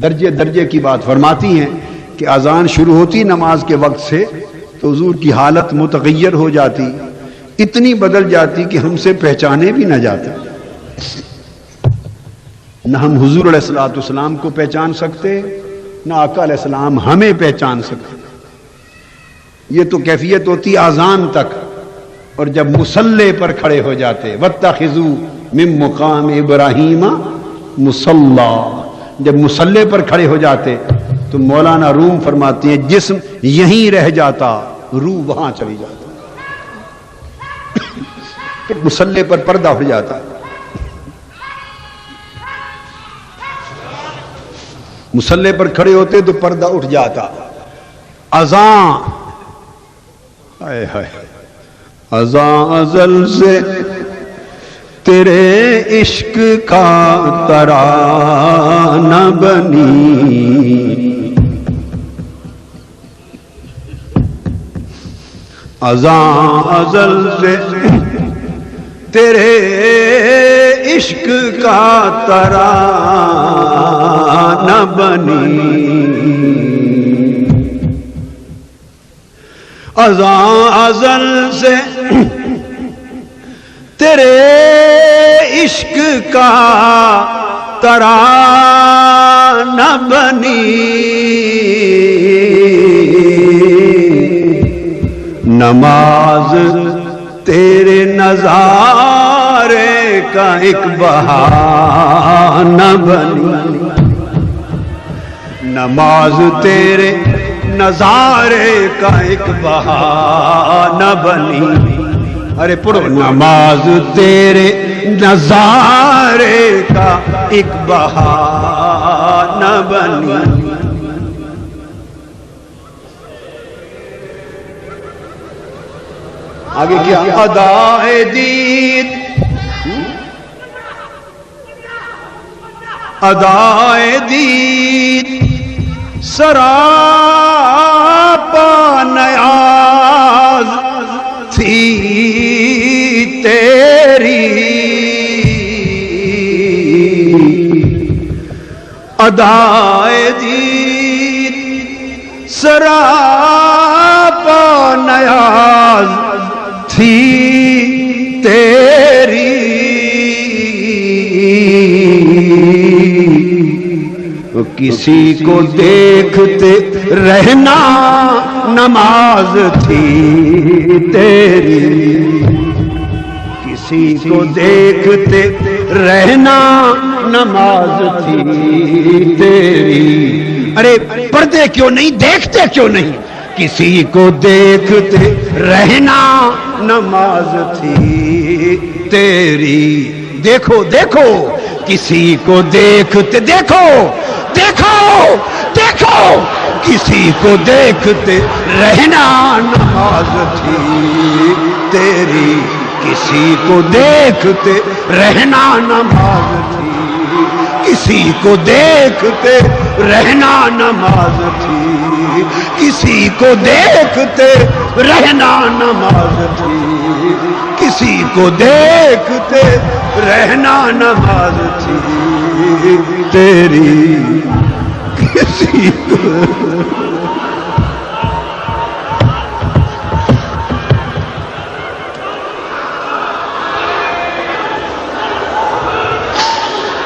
درجے درجے کی بات، فرماتی ہیں کہ اذان شروع ہوتی نماز کے وقت سے تو حضور کی حالت متغیر ہو جاتی، اتنی بدل جاتی کہ ہم سے پہچانے بھی نہ جاتے، نہ ہم حضور علیہ الصلوۃ والسلام کو پہچان سکتے، نہ آقا علیہ السلام ہمیں پہچان سکتے۔ یہ تو کیفیت ہوتی اذان تک، اور جب مصلی پر کھڑے ہو جاتے، واتخذوا من مقام ابراہیم مصلی، جب مصلی پر کھڑے ہو جاتے تو مولانا روم فرماتے ہیں جسم یہیں رہ جاتا، روح وہاں چلی جاتا، پھر مصلی پر پردہ اٹھ جاتا، مصلی پر کھڑے ہوتے تو پردہ اٹھ جاتا۔ اذان، ہائے ہائے، اذان ازل سے تیرے عشق کا ترانہ بنی، اذان ازل سے تیرے عشق کا ترانہ بنی، اذان ازل سے تیرے عشق کا ترانہ بنی، نماز تیرے نظارے کا ایک بہانہ بنی، نماز تیرے نظارے کا ایک بہانہ بنی، ارے پڑھو، نماز تیرے نظارے کا ایک بہانہ بنی، آگے کیا؟ ادائے دید، ادائے دید سراپا نیاز تھی تیری، ادائے دید سراپا نیاز تھی تیری، کسی کو دیکھتے رہنا نماز تھی تیری، کسی کو دیکھتے رہنا نماز تھی تیری، ارے پڑھتے کیوں نہیں، دیکھتے کیوں نہیں، کسی کو دیکھتے رہنا نماز تھی تیری، دیکھو دیکھو کسی کو دیکھتے، دیکھو دیکھو دیکھو کسی کو دیکھتے رہنا نماز تھی تیری، کسی کو دیکھتے رہنا نماز تھی، کسی کو دیکھتے رہنا نماز تھی، کسی کو دیکھتے رہنا نماز تھی، کسی کو دیکھتے رہنا نماز تھی تیری، کسی کو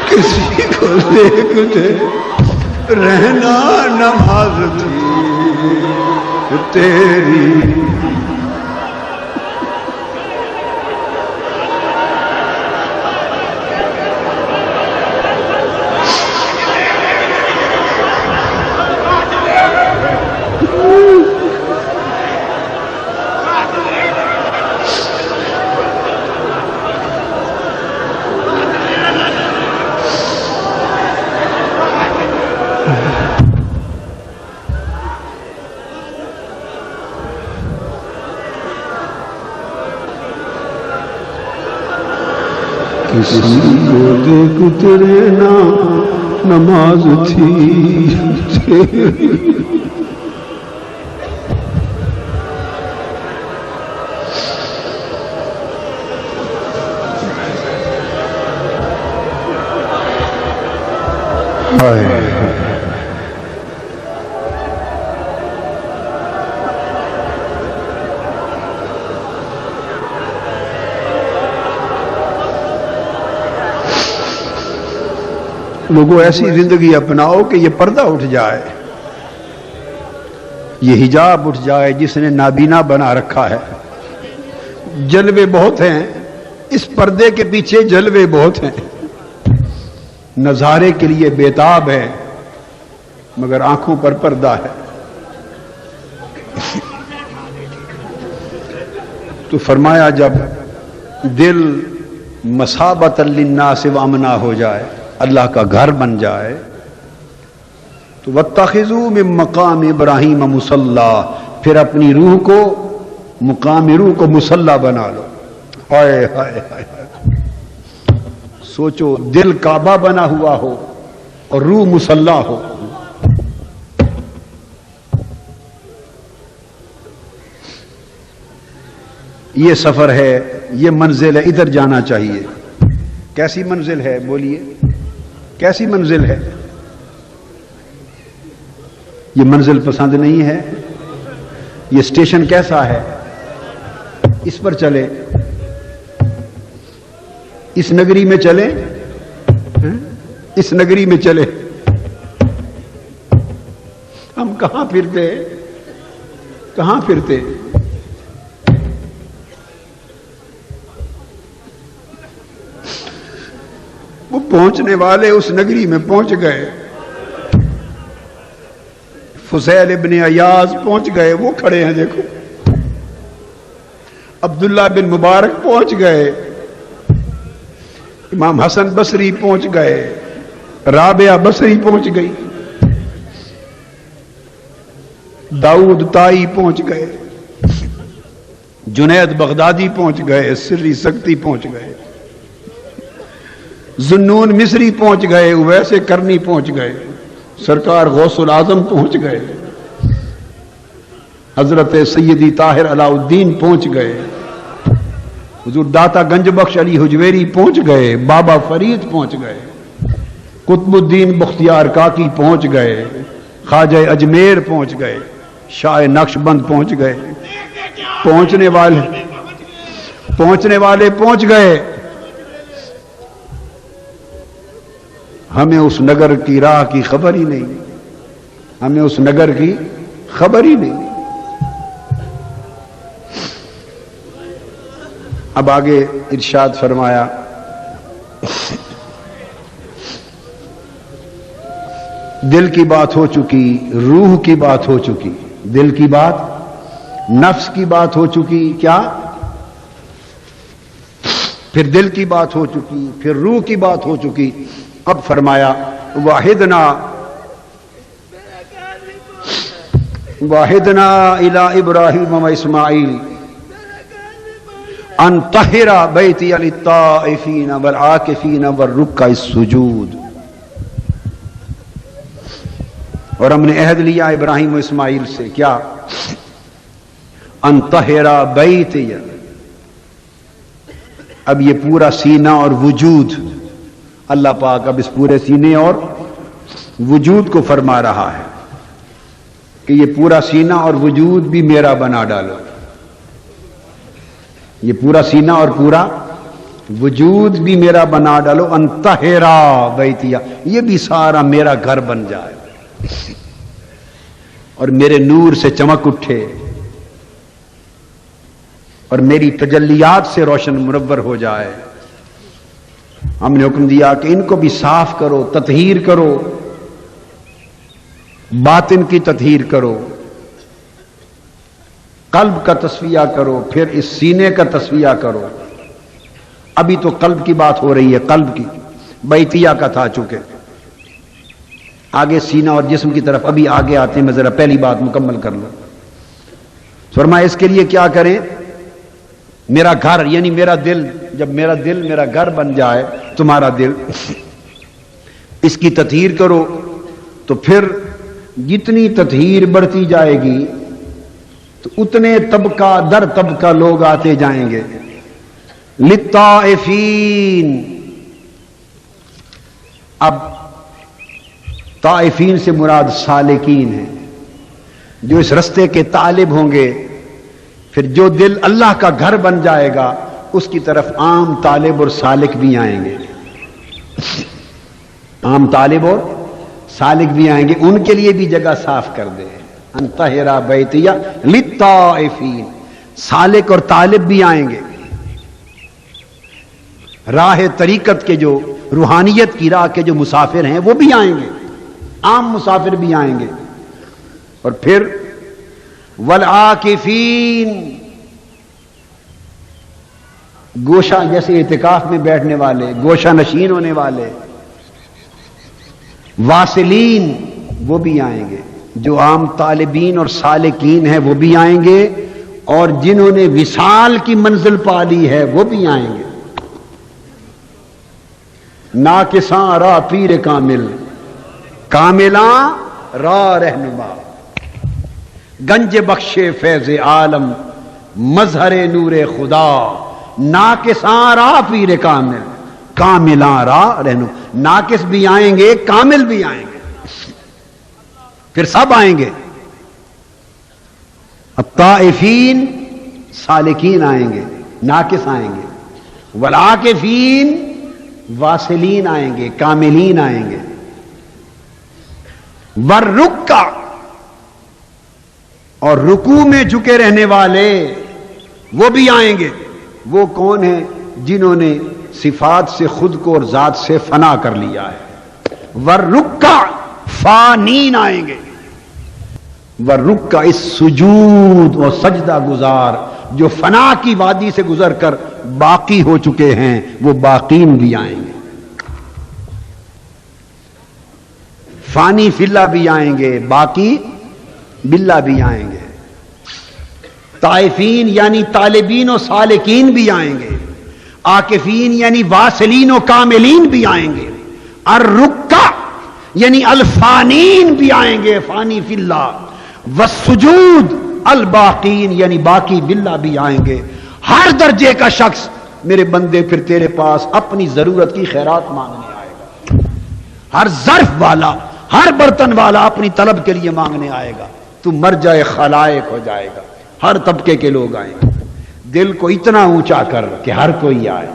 کسی کو دیکھتے رہنا نماز تھی تیری، کسی کو دیکھ تیرے نام نماز تھی لوگوں ایسی زندگی اپناؤ کہ یہ پردہ اٹھ جائے، یہ حجاب اٹھ جائے جس نے نابینا بنا رکھا ہے۔ جلوے بہت ہیں، اس پردے کے پیچھے جلوے بہت ہیں، نظارے کے لیے بےتاب ہے مگر آنکھوں پر پردہ ہے۔ تو فرمایا جب دل مثابۃ للناس وامنا ہو جائے، اللہ کا گھر بن جائے، تو واتخذوا من مقام ابراہیم مصلی، پھر اپنی روح کو، مقام روح کو مصلی بنا لو۔ ہائے ہائے ہائے، سوچو دل کعبہ بنا ہوا ہو اور روح مصلی ہو۔ یہ سفر ہے، یہ منزل ہے، ادھر جانا چاہیے۔ کیسی منزل ہے بولیے، کیسی منزل ہے؟ یہ منزل پسند نہیں ہے؟ یہ اسٹیشن کیسا ہے؟ اس پر چلے، اس نگری میں چلے، اس نگری میں چلے۔ ہم کہاں پھرتے، کہاں پھرتے؟ وہ پہنچنے والے اس نگری میں پہنچ گئے۔ فضیل ابن عیاض پہنچ گئے، وہ کھڑے ہیں دیکھو۔ عبداللہ بن مبارک پہنچ گئے، امام حسن بصری پہنچ گئے، رابعہ بصری پہنچ گئی، داؤد طائی پہنچ گئے، جنید بغدادی پہنچ گئے، سری سکتی پہنچ گئے، ذنون مصری پہنچ گئے، ویسے کرنی پہنچ گئے، سرکار غوث العظم پہنچ گئے، حضرت سیدی طاہر علاء الدین پہنچ گئے، حضور داتا گنج بخش علی حجویری پہنچ گئے، بابا فرید پہنچ گئے، قطب الدین بختیار کاکی پہنچ گئے، خواجہ اجمیر پہنچ گئے، شاہ نقش بند پہنچ گئے۔ پہنچنے والے پہنچ گئے، ہمیں اس نگر کی راہ کی خبر ہی نہیں، ہمیں اس نگر کی خبر ہی نہیں۔ اب آگے ارشاد فرمایا، دل کی بات ہو چکی، روح کی بات ہو چکی، دل کی بات، نفس کی بات ہو چکی، کیا؟ پھر دل کی بات ہو چکی، پھر روح کی بات ہو چکی۔ اب فرمایا واحدنا الی ابراہیم و اسماعیل ان طہر بیتی للطائفین والعاکفین والرکع السجود۔ اور ہم نے عہد لیا ابراہیم و اسماعیل سے، کیا؟ ان طہر بیتی، اب یہ پورا سینہ اور وجود، اللہ پاک اب اس پورے سینے اور وجود کو فرما رہا ہے کہ یہ پورا سینہ اور وجود بھی میرا بنا ڈالو، یہ پورا سینہ اور پورا وجود بھی میرا بنا ڈالو، انطہرا بیتیا، یہ بھی سارا میرا گھر بن جائے اور میرے نور سے چمک اٹھے اور میری تجلیات سے روشن منور ہو جائے۔ ہم نے حکم دیا کہ ان کو بھی صاف کرو، تطہیر کرو، باطن کی تطہیر کرو، قلب کا تصفیہ کرو، پھر اس سینے کا تصفیہ کرو۔ ابھی تو قلب کی بات ہو رہی ہے، قلب کی، بیتیا کا تھا چونکہ، آگے سینہ اور جسم کی طرف ابھی آگے آتے ہیں، میں ذرا پہلی بات مکمل کر لوں۔ فرمایا اس کے لیے کیا کریں؟ میرا گھر یعنی میرا دل، جب میرا دل میرا گھر بن جائے، تمہارا دل، اس کی تطہیر کرو، تو پھر جتنی تطہیر بڑھتی جائے گی تو اتنے طبقہ در طبقہ لوگ آتے جائیں گے. للطائفین، اب طائفین سے مراد سالکین ہیں، جو اس رستے کے طالب ہوں گے. پھر جو دل اللہ کا گھر بن جائے گا اس کی طرف عام طالب اور سالک بھی آئیں گے، عام طالب اور سالک بھی آئیں گے. ان کے لیے بھی جگہ صاف کر دے. انطہرا بیتیا للطائفین، سالک اور طالب بھی آئیں گے. راہ طریقت کے جو روحانیت کی راہ کے جو مسافر ہیں وہ بھی آئیں گے، عام مسافر بھی آئیں گے. اور پھر والعاکفین، گوشہ جیسے اعتکاف میں بیٹھنے والے، گوشہ نشین ہونے والے. واصلین، وہ بھی آئیں گے. جو عام طالبین اور سالکین ہیں وہ بھی آئیں گے، اور جنہوں نے وصال کی منزل پا لی ہے وہ بھی آئیں گے. ناکساں راہ پیر کامل، کاملاں راہ رہنما، گنج بخش فیض عالم، مظہر نور خدا. ناکساں راہ پیر کامل، کاملاں راہ رہنما. ناقص بھی آئیں گے، کامل بھی آئیں گے، پھر سب آئیں گے. الطائفین، سالکین آئیں گے، ناقص آئیں گے. والعاکفین، واصلین آئیں گے، کاملین آئیں گے. والرکع، اور رکوع میں جھکے رہنے والے وہ بھی آئیں گے. وہ کون ہیں؟ جنہوں نے صفات سے خود کو اور ذات سے فنا کر لیا ہے. والرکع فانین آئیں گے. والرکع، اس سجود اور سجدہ گزار جو فنا کی وادی سے گزر کر باقی ہو چکے ہیں، وہ باقین بھی آئیں گے. فانی فی اللہ بھی آئیں گے، باقی باللہ بھی آئیں گے. طائفین یعنی طالبین و سالکین بھی آئیں گے. عاکفین یعنی واصلین و کاملین بھی آئیں گے. الرکع یعنی الفانین بھی آئیں گے، فانی فی اللہ. والسجود الباقین یعنی باقی باللہ بھی آئیں گے. ہر درجے کا شخص میرے بندے پھر تیرے پاس اپنی ضرورت کی خیرات مانگنے آئے گا. ہر ظرف والا، ہر برتن والا اپنی طلب کے لیے مانگنے آئے گا. تو مرجع خلائق ہو جائے گا. ہر طبقے کے لوگ آئیں گے. دل کو اتنا اونچا کر کہ ہر کوئی آئے،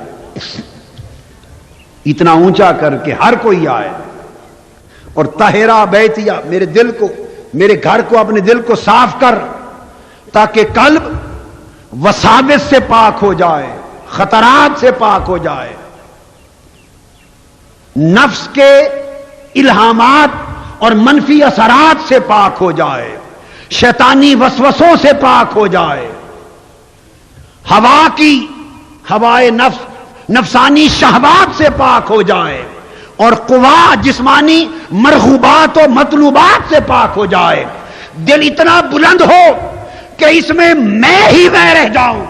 اتنا اونچا کر کہ ہر کوئی آئے. اور طہرا بیتیا، میرے دل کو، میرے گھر کو، اپنے دل کو صاف کر تاکہ قلب وساوس سے پاک ہو جائے، خطرات سے پاک ہو جائے، نفس کے الہامات اور منفی اثرات سے پاک ہو جائے، شیطانی وسوسوں سے پاک ہو جائے، ہوا کی، ہوائے نفس، نفسانی شہوات سے پاک ہو جائے، اور قوا جسمانی مرغوبات و مطلوبات سے پاک ہو جائے. دل اتنا بلند ہو کہ اس میں ہی میں رہ جاؤں.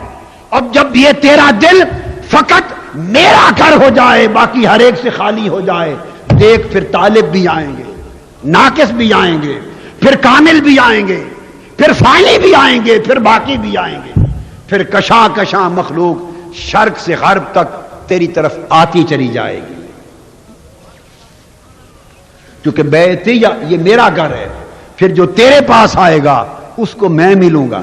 اب جب یہ تیرا دل فقط میرا گھر ہو جائے، باقی ہر ایک سے خالی ہو جائے، دیکھ پھر طالب بھی آئیں گے، ناقص بھی آئیں گے، پھر کامل بھی آئیں گے، پھر فانی بھی آئیں گے، پھر باقی بھی آئیں گے. پھر کشاں کشاں مخلوق شرق سے غرب تک تیری طرف آتی چلی جائے گی. کیونکہ بیتیا، یہ میرا گھر ہے. پھر جو تیرے پاس آئے گا اس کو میں ملوں گا،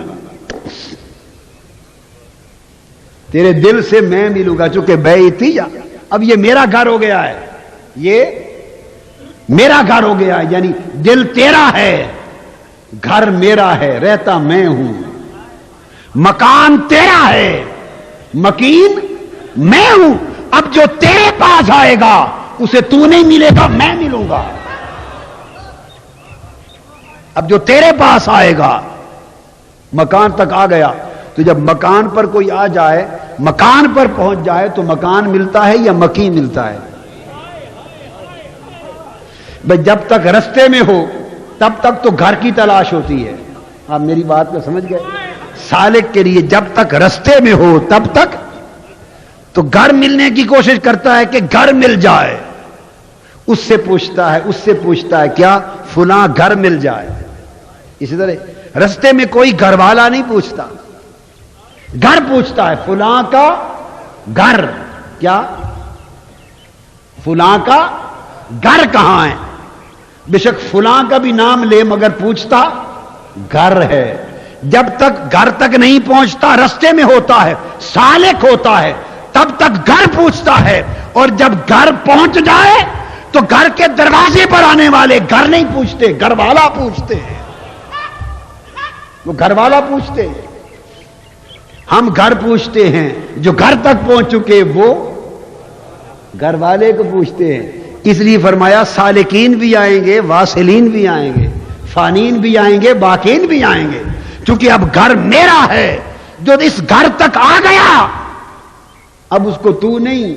تیرے دل سے میں ملوں گا. چونکہ بیتیا، اب یہ میرا گھر ہو گیا ہے، یہ میرا گھر ہو گیا ہے. یعنی دل تیرا ہے، گھر میرا ہے، رہتا میں ہوں. مکان تیرا ہے، مکین میں ہوں. اب جو تیرے پاس آئے گا اسے تو نہیں ملے گا، میں ملوں گا. اب جو تیرے پاس آئے گا، مکان تک آ گیا، تو جب مکان پر کوئی آ جائے، مکان پر پہنچ جائے، تو مکان ملتا ہے یا مکی ملتا ہے؟ بھئی جب تک رستے میں ہو تب تک تو گھر کی تلاش ہوتی ہے. آپ میری بات کو سمجھ گئے؟ سالک کے لیے جب تک رستے میں ہو تب تک تو گھر ملنے کی کوشش کرتا ہے کہ گھر مل جائے، اس سے پوچھتا ہے کیا فلاں گھر مل جائے. اسی طرح رستے میں کوئی گھر والا نہیں پوچھتا، گھر پوچھتا ہے فلاں کا گھر، کیا فلاں کا گھر کہاں ہے. بے شک فلاں کا بھی نام لے مگر پوچھتا گھر ہے. جب تک گھر تک نہیں پہنچتا رستے میں ہوتا ہے، سالک ہوتا ہے، تب تک گھر پوچھتا ہے. اور جب گھر پہنچ جائے تو گھر کے دروازے پر آنے والے گھر نہیں پوچھتے، گھر والا پوچھتے ہیں. وہ گھر والا پوچھتے ہیں. ہم گھر پوچھتے ہیں، جو گھر تک پہنچ چکے وہ گھر والے کو پوچھتے ہیں. اس لیے فرمایا سالکین بھی آئیں گے، واصلین بھی آئیں گے، فانین بھی آئیں گے، باقین بھی آئیں گے. چونکہ اب گھر میرا ہے، جو اس گھر تک آ گیا اب اس کو تو نہیں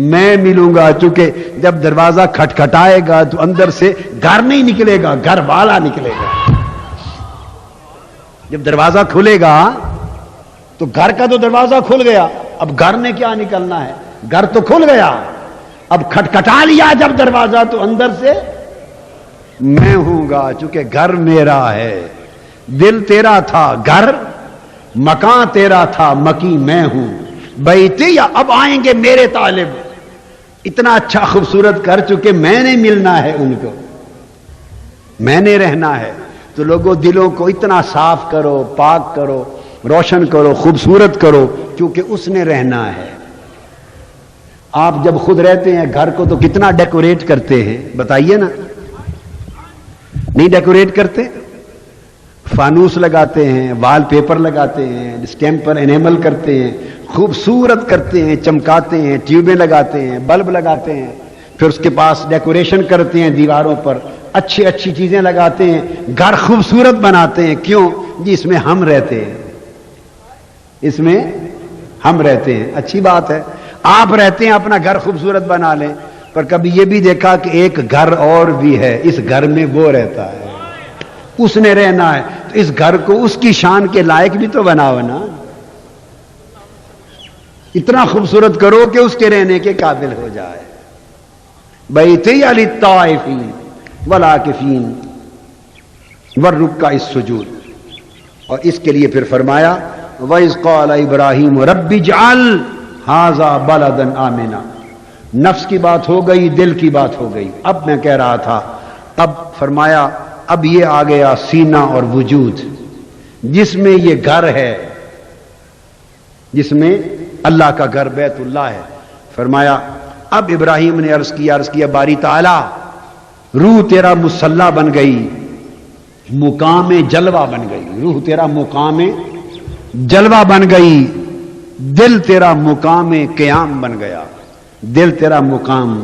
میں ملوں گا. چونکہ جب دروازہ کھٹکھٹائے گا تو اندر سے گھر نہیں نکلے گا، گھر والا نکلے گا. جب دروازہ کھلے گا تو گھر کا تو دروازہ کھل گیا، اب گھر نے کیا نکلنا ہے، گھر تو کھل گیا. اب کھٹکھٹا لیا جب دروازہ تو اندر سے میں ہوں گا. چونکہ گھر میرا ہے، دل تیرا تھا، گھر مکان تیرا تھا، مکی میں ہوں. بیٹی یا اب آئیں گے میرے طالب، اتنا اچھا خوبصورت کر چکے میں نے ملنا ہے ان کو، میں نے رہنا ہے. تو لوگوں دلوں کو اتنا صاف کرو، پاک کرو، روشن کرو، خوبصورت کرو، کیونکہ اس نے رہنا ہے. آپ جب خود رہتے ہیں گھر کو تو کتنا ڈیکوریٹ کرتے ہیں بتائیے نا. نہیں ڈیکوریٹ کرتے؟ فانوس لگاتے ہیں، وال پیپر لگاتے ہیں، اسٹیمپر انیمل کرتے ہیں، خوبصورت کرتے ہیں، چمکاتے ہیں، ٹیوبیں لگاتے ہیں، بلب لگاتے ہیں، پھر اس کے پاس ڈیکوریشن کرتے ہیں، دیواروں پر اچھی اچھی چیزیں لگاتے ہیں، گھر خوبصورت بناتے ہیں. کیوں جی؟ اس میں ہم رہتے ہیں، اس میں ہم رہتے ہیں. اچھی بات ہے، آپ رہتے ہیں، اپنا گھر خوبصورت بنا لیں. پر کبھی یہ بھی دیکھا کہ ایک گھر اور بھی ہے، اس گھر میں وہ رہتا ہے، اس نے رہنا ہے، تو اس گھر کو اس کی شان کے لائق بھی تو بناؤ نا. اتنا خوبصورت کرو کہ اس کے رہنے کے قابل ہو جائے. بیتی للطائفین والعاکفین والرکع السجود. اور اس کے لیے پھر فرمایا وَإِذْ قَالَ إِبْرَاهِيمُ رَبِّ اجْعَلْ هَذَا بَلَدًا آمِنًا. نفس کی بات ہو گئی، دل کی بات ہو گئی. اب میں کہہ رہا تھا، اب فرمایا اب یہ آ گیا سینہ اور وجود، جس میں یہ گھر ہے، جس میں اللہ کا گھر بیت اللہ ہے. فرمایا اب ابراہیم نے عرض کیا باری تعالی روح تیرا مصلی بن گئی، مقام جلوہ بن گئی. روح تیرا مقام جلوہ بن گئی، دل تیرا مقام قیام بن گیا. دل تیرا مقام،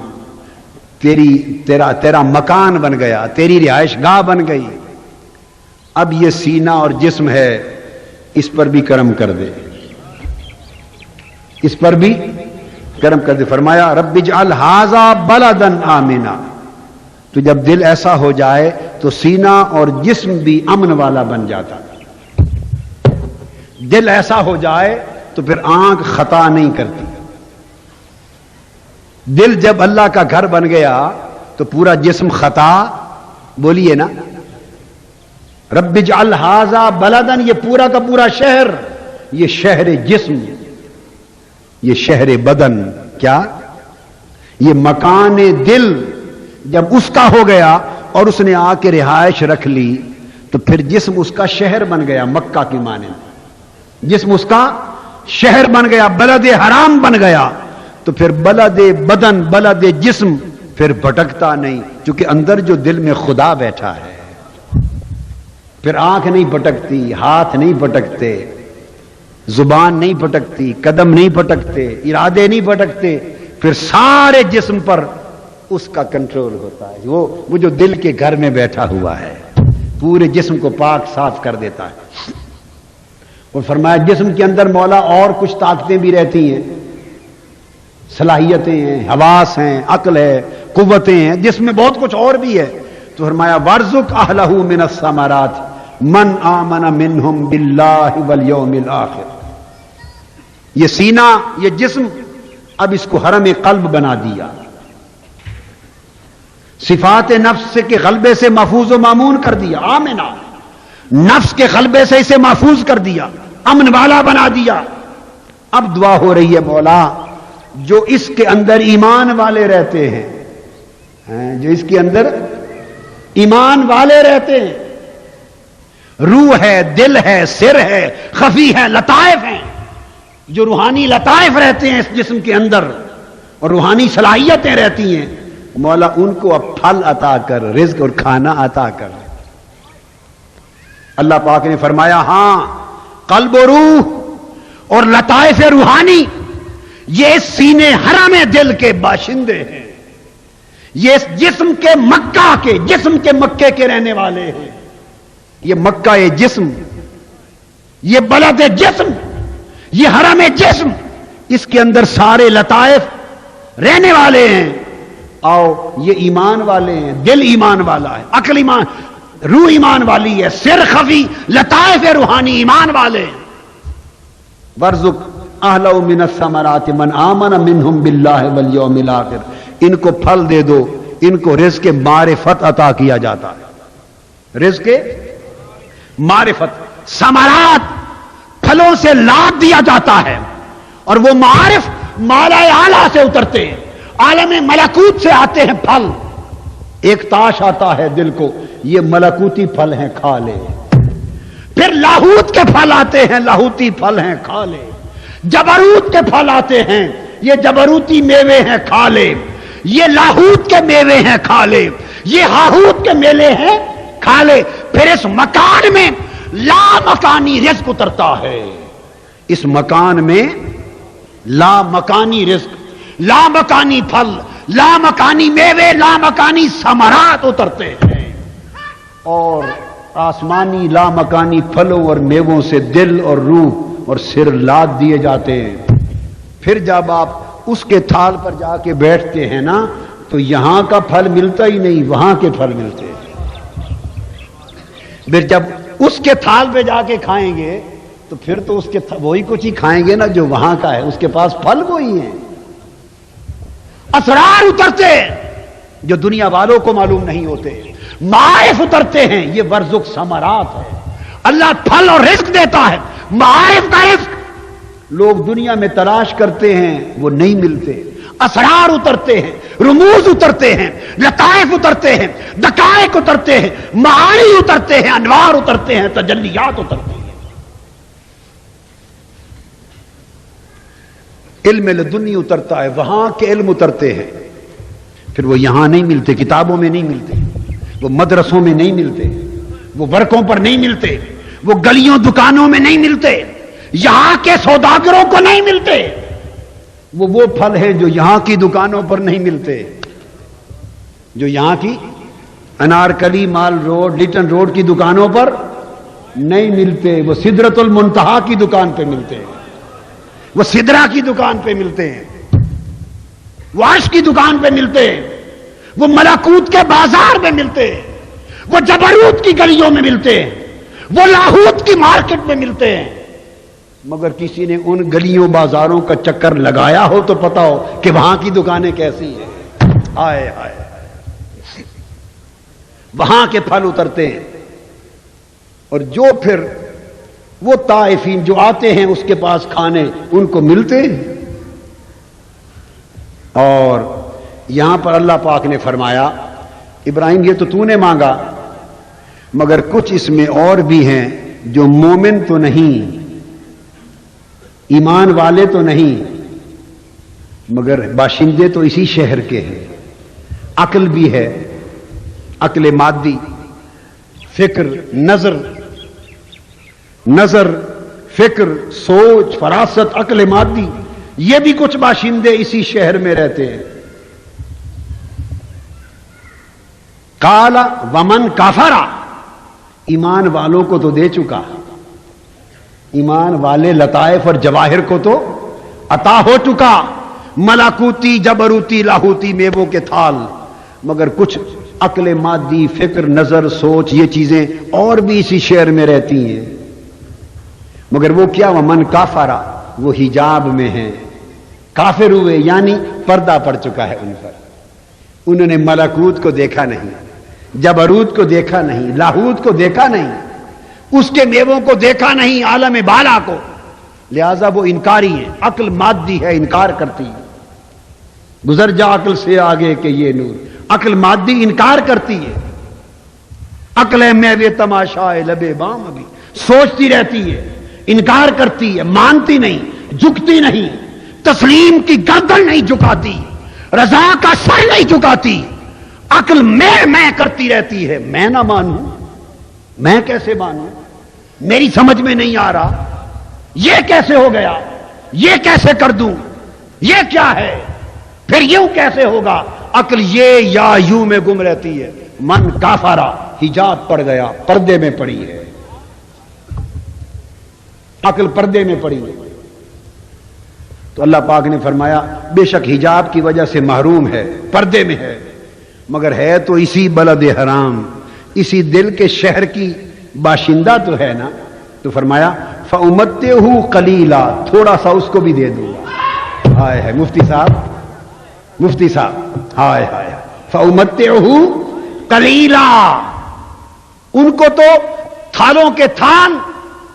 تیرا مکان بن گیا، تیری رہائش گاہ بن گئی. اب یہ سینہ اور جسم ہے، اس پر بھی کرم کر دے، اس پر بھی کرم کر دے. فرمایا رب اجعل ھذا بلدا آمنا. تو جب دل ایسا ہو جائے تو سینہ اور جسم بھی امن والا بن جاتا. دل ایسا ہو جائے تو پھر آنکھ خطا نہیں کرتی. دل جب اللہ کا گھر بن گیا تو پورا جسم خطا، بولیے نا رب اجعل ھذا بلدا. یہ پورا کا پورا شہر، یہ شہر جسم، یہ شہر بدن، کیا یہ مکان دل جب اس کا ہو گیا اور اس نے آ کے رہائش رکھ لی تو پھر جسم اس کا شہر بن گیا. مکہ کی معنی جسم اس کا شہر بن گیا، بلد حرام بن گیا. تو پھر بلد بدن، بلد جسم پھر بھٹکتا نہیں، چونکہ اندر جو دل میں خدا بیٹھا ہے. پھر آنکھ نہیں بھٹکتی، ہاتھ نہیں بھٹکتے، زبان نہیں بھٹکتی، قدم نہیں بھٹکتے، ارادے نہیں بھٹکتے. پھر سارے جسم پر اس کا کنٹرول ہوتا ہے. وہ جو دل کے گھر میں بیٹھا ہوا ہے پورے جسم کو پاک صاف کر دیتا ہے. اور فرمایا جسم کے اندر مولا اور کچھ طاقتیں بھی رہتی ہیں، صلاحیتیں ہیں، حواس ہیں، عقل ہے، قوتیں ہیں، جس میں بہت کچھ اور بھی ہے. تو فرمایا وارزق اہلہ من الثمرات، من آمن منہم باللہ والیوم الآخر. یہ سینہ، یہ جسم، اب اس کو حرم قلب بنا دیا، صفات نفس کے غلبے سے محفوظ و مامون کر دیا. آمنہ، نفس کے غلبے سے اسے محفوظ کر دیا، امن والا بنا دیا. اب دعا ہو رہی ہے مولا جو اس کے اندر ایمان والے رہتے ہیں، جو اس کے اندر ایمان والے رہتے ہیں، روح ہے، دل ہے، سر ہے، خفی ہے، لطائف ہیں، جو روحانی لطائف رہتے ہیں اس جسم کے اندر اور روحانی صلاحیتیں رہتی ہیں، مولا ان کو اب پھل عطا کر، رزق اور کھانا عطا کر. اللہ پاک نے فرمایا ہاں، قلب و روح اور لطائف روحانی یہ سینے حرم دل کے باشندے ہیں، یہ اس جسم کے مکہ کے، جسم کے مکے کے رہنے والے ہیں. یہ مکہ جسم، یہ بلد جسم، یہ حرم جسم، اس کے اندر سارے لطائف رہنے والے ہیں. آؤ، یہ ایمان والے ہیں، دل ایمان والا ہے، عقل ایمان، روح ایمان والی ہے، سر خفی لطائف روحانی ایمان والے ہیں. ورزق اہلہ من الثمرات من آمن منہم باللہ والیوم الآخر. ان کو پھل دے دو، ان کو رزق معرفت عطا کیا جاتا ہے. رزق معرفت، ثمرات، پھلوں سے لاد دیا جاتا ہے، اور وہ معارف مالا اعلیٰ سے اترتے ہیں، عالم ملکوت سے آتے ہیں پھل. ایک تاش آتا ہے دل کو، یہ ملکوتی پھل ہیں، کھا لے. پھر لاہوت کے پھل آتے ہیں، لاہوتی پھل ہیں، کھا لے. جبروت کے پھل آتے ہیں، یہ جبروتی میوے ہیں، کھا لے. یہ لاہوت کے میوے ہیں، کھا لے. یہ ہاہوت کے میلے ہیں، کھا لے. پھر اس مکان میں لا مکانی رزق اترتا ہے. اس مکان میں لا مکانی رزق، لا مکانی پھل، لا مکانی میوے، لا مکانی ثمرات اترتے ہیں، اور آسمانی لا مکانی پھلوں اور میووں سے دل اور روح اور سر لاد دیے جاتے ہیں. پھر جب آپ اس کے تھال پر جا کے بیٹھتے ہیں نا، تو یہاں کا پھل ملتا ہی نہیں، وہاں کے پھل ملتے ہیں. پھر جب اس کے تھال پہ جا کے کھائیں گے تو پھر تو اس کے وہی کچھ ہی کھائیں گے نا جو وہاں کا ہے، اس کے پاس پھل وہی ہیں. اسرار اترتے ہیں جو دنیا والوں کو معلوم نہیں ہوتے، معارف اترتے ہیں، یہ ورزق ثمرات ہے. اللہ پھل اور رزق دیتا ہے، معارف کا رزق لوگ دنیا میں تلاش کرتے ہیں، وہ نہیں ملتے. اسرار اترتے ہیں، رموز اترتے ہیں، لطائف اترتے ہیں، دقائق اترتے ہیں، معانی اترتے ہیں، انوار اترتے ہیں، تجلیات اترتے ہیں. علم لدنی اترتا ہے، وہاں کے علم اترتے ہیں. پھر وہ یہاں نہیں ملتے، کتابوں میں نہیں ملتے، وہ مدرسوں میں نہیں ملتے، وہ ورقوں پر نہیں ملتے، وہ گلیوں دکانوں میں نہیں ملتے، یہاں کے سوداگروں کو نہیں ملتے. وہ پھل ہیں جو یہاں کی دکانوں پر نہیں ملتے، جو یہاں کی انارکلی مال روڈ، لیٹن روڈ کی دکانوں پر نہیں ملتے. وہ سدرۃ المنتہا کی دکان پہ ملتے ہیں، وہ سدرہ کی دکان پہ ملتے ہیں، وہ عرش کی دکان پہ ملتے ہیں، وہ ملکوت کے بازار میں ملتے ہیں، وہ جبروت کی گلیوں میں ملتے ہیں، وہ لاہوت کی مارکیٹ میں ملتے ہیں. مگر کسی نے ان گلیوں بازاروں کا چکر لگایا ہو تو پتا ہو کہ وہاں کی دکانیں کیسی ہیں. آئے آئے وہاں کے پھل اترتے ہیں. اور جو پھر وہ طائفین جو آتے ہیں اس کے پاس کھانے، ان کو ملتے ہیں. اور یہاں پر اللہ پاک نے فرمایا ابراہیم یہ تو نے مانگا، مگر کچھ اس میں اور بھی ہیں جو مومن تو نہیں، ایمان والے تو نہیں، مگر باشندے تو اسی شہر کے ہیں. عقل بھی ہے، عقل مادی، فکر، نظر، فکر، سوچ، فراست، عقل مادی، یہ بھی کچھ باشندے اسی شہر میں رہتے ہیں. کالا ومن کافرا، ایمان والوں کو تو دے چکا، ایمان والے لطائف اور جواہر کو تو عطا ہو چکا، ملکوتی، جبروتی، لاہوتی میووں کے تھال. مگر کچھ عقل مادی، فکر، نظر، سوچ، یہ چیزیں اور بھی اسی شعر میں رہتی ہیں، مگر وہ کیا؟ ومن کافرا، وہ حجاب میں ہیں، کافر ہوئے یعنی پردہ پڑ چکا ہے ان پر، انہوں نے ملکوت کو دیکھا نہیں، جبروت کو دیکھا نہیں، لاہوت کو دیکھا نہیں، اس کے میووں کو دیکھا نہیں، عالم بالا کو، لہذا وہ انکاری ہیں، عقل مادی ہے، انکار کرتی ہے، گزر جا عقل سے آگے کہ یہ نور، عقل مادی انکار کرتی ہے، عقل ہے میوے تماشا لبے بام، ابھی سوچتی رہتی ہے، انکار کرتی ہے، مانتی نہیں، جھکتی نہیں، تسلیم کی گردن نہیں جھکاتی، رضا کا سر نہیں جھکاتی، عقل میں کرتی رہتی ہے، میں نہ مانوں، میں کیسے مانوں، میری سمجھ میں نہیں آ رہا، یہ کیسے ہو گیا، یہ کیسے کر دوں، یہ کیا ہے، پھر یوں کیسے ہوگا، عقل یہ یا یوں میں گم رہتی ہے، من کافرا، حجاب پڑ گیا، پردے میں پڑی ہے، عقل پردے میں پڑی ہے۔ تو اللہ پاک نے فرمایا بے شک حجاب کی وجہ سے محروم ہے، پردے میں ہے، مگر ہے تو اسی بلد حرام، اسی دل کے شہر کی باشندہ تو ہے نا، تو فرمایا فَأُمَتِّعُهُ قَلِيلًا، تھوڑا سا اس کو بھی دے دوں گا۔ ہائے ہے مفتی صاحب، ہائے ہائے، فَأُمَتِّعُهُ قَلِيلًا، ان کو تو تھالوں کے تھان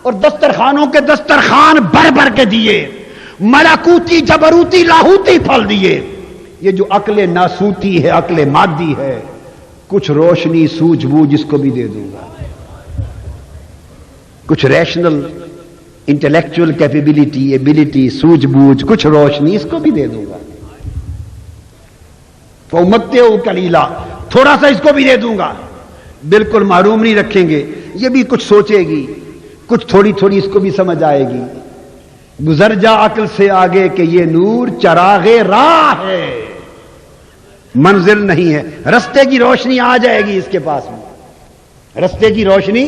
اور دسترخوانوں کے دسترخوان بھر بھر کے دیے، ملکوتی، جبروتی، لاہوتی پھل دیے، یہ جو عقل ناسوتی ہے، عقل مادی ہے، کچھ روشنی، سوجھ بوجھ اس کو بھی دے دوں گا، کچھ ریشنل انٹلیکچوئل ایبلٹی، سوجھ بوجھ، کچھ روشنی اس کو بھی دے دوں گا، فَأُمَتِّعُهُ قَلِيلًا، تھوڑا سا اس کو بھی دے دوں گا، بالکل محروم نہیں رکھیں گے، یہ بھی کچھ سوچے گی، کچھ تھوڑی تھوڑی اس کو بھی سمجھ آئے گی، گزر جا عقل سے آگے کہ یہ نور چراغ راہ ہے، منزل نہیں ہے، رستے کی روشنی آ جائے گی اس کے پاس میں، رستے کی روشنی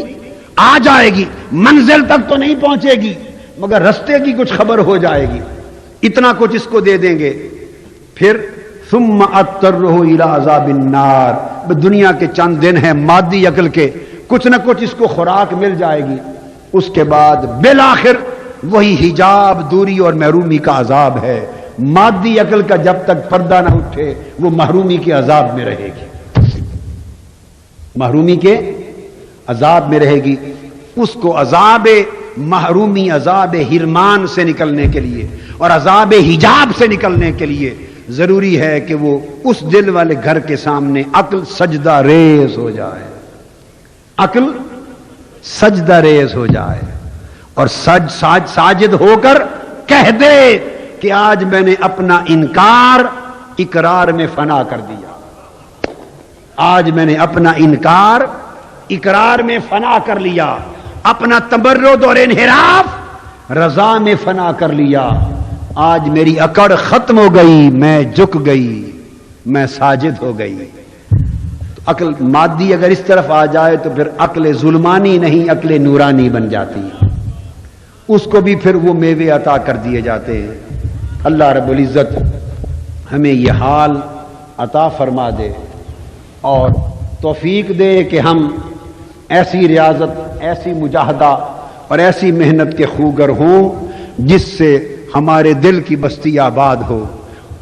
آ جائے گی، منزل تک تو نہیں پہنچے گی مگر رستے کی کچھ خبر ہو جائے گی، اتنا کچھ اس کو دے دیں گے، پھر ثم اضطرہ الی عذاب النار، دنیا کے چند دن ہیں مادی عقل کے، کچھ نہ کچھ اس کو خوراک مل جائے گی، اس کے بعد بالآخر وہی حجاب، دوری اور محرومی کا عذاب ہے، مادی عقل کا جب تک پردہ نہ اٹھے وہ محرومی کے عذاب میں رہے گی، محرومی کے عذاب میں رہے گی، اس کو عذاب محرومی، عذاب حرمان سے نکلنے کے لیے اور عذاب حجاب سے نکلنے کے لیے ضروری ہے کہ وہ اس دل والے گھر کے سامنے عقل سجدہ ریز ہو جائے، عقل سجدہ ریز ہو جائے اور ساجد ہو کر کہہ دے کہ آج میں نے اپنا انکار اقرار میں فنا کر دیا، آج میں نے اپنا انکار اقرار میں فنا کر لیا، اپنا تمرد اور انحراف رضا میں فنا کر لیا، آج میری اکڑ ختم ہو گئی، میں جھک گئی، میں ساجد ہو گئی۔ تو عقل مادی اگر اس طرف آ جائے تو پھر عقل ظلمانی نہیں، عقل نورانی بن جاتی ہے، اس کو بھی پھر وہ میوے عطا کر دیے جاتے ہیں۔ اللہ رب العزت ہمیں یہ حال عطا فرما دے اور توفیق دے کہ ہم ایسی ریاضت، ایسی مجاہدہ اور ایسی محنت کے خوگر ہوں جس سے ہمارے دل کی بستی آباد ہو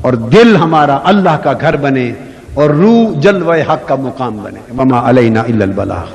اور دل ہمارا اللہ کا گھر بنے اور روح جلوہ حق کا مقام بنے۔ وما علینا الا البلاغ۔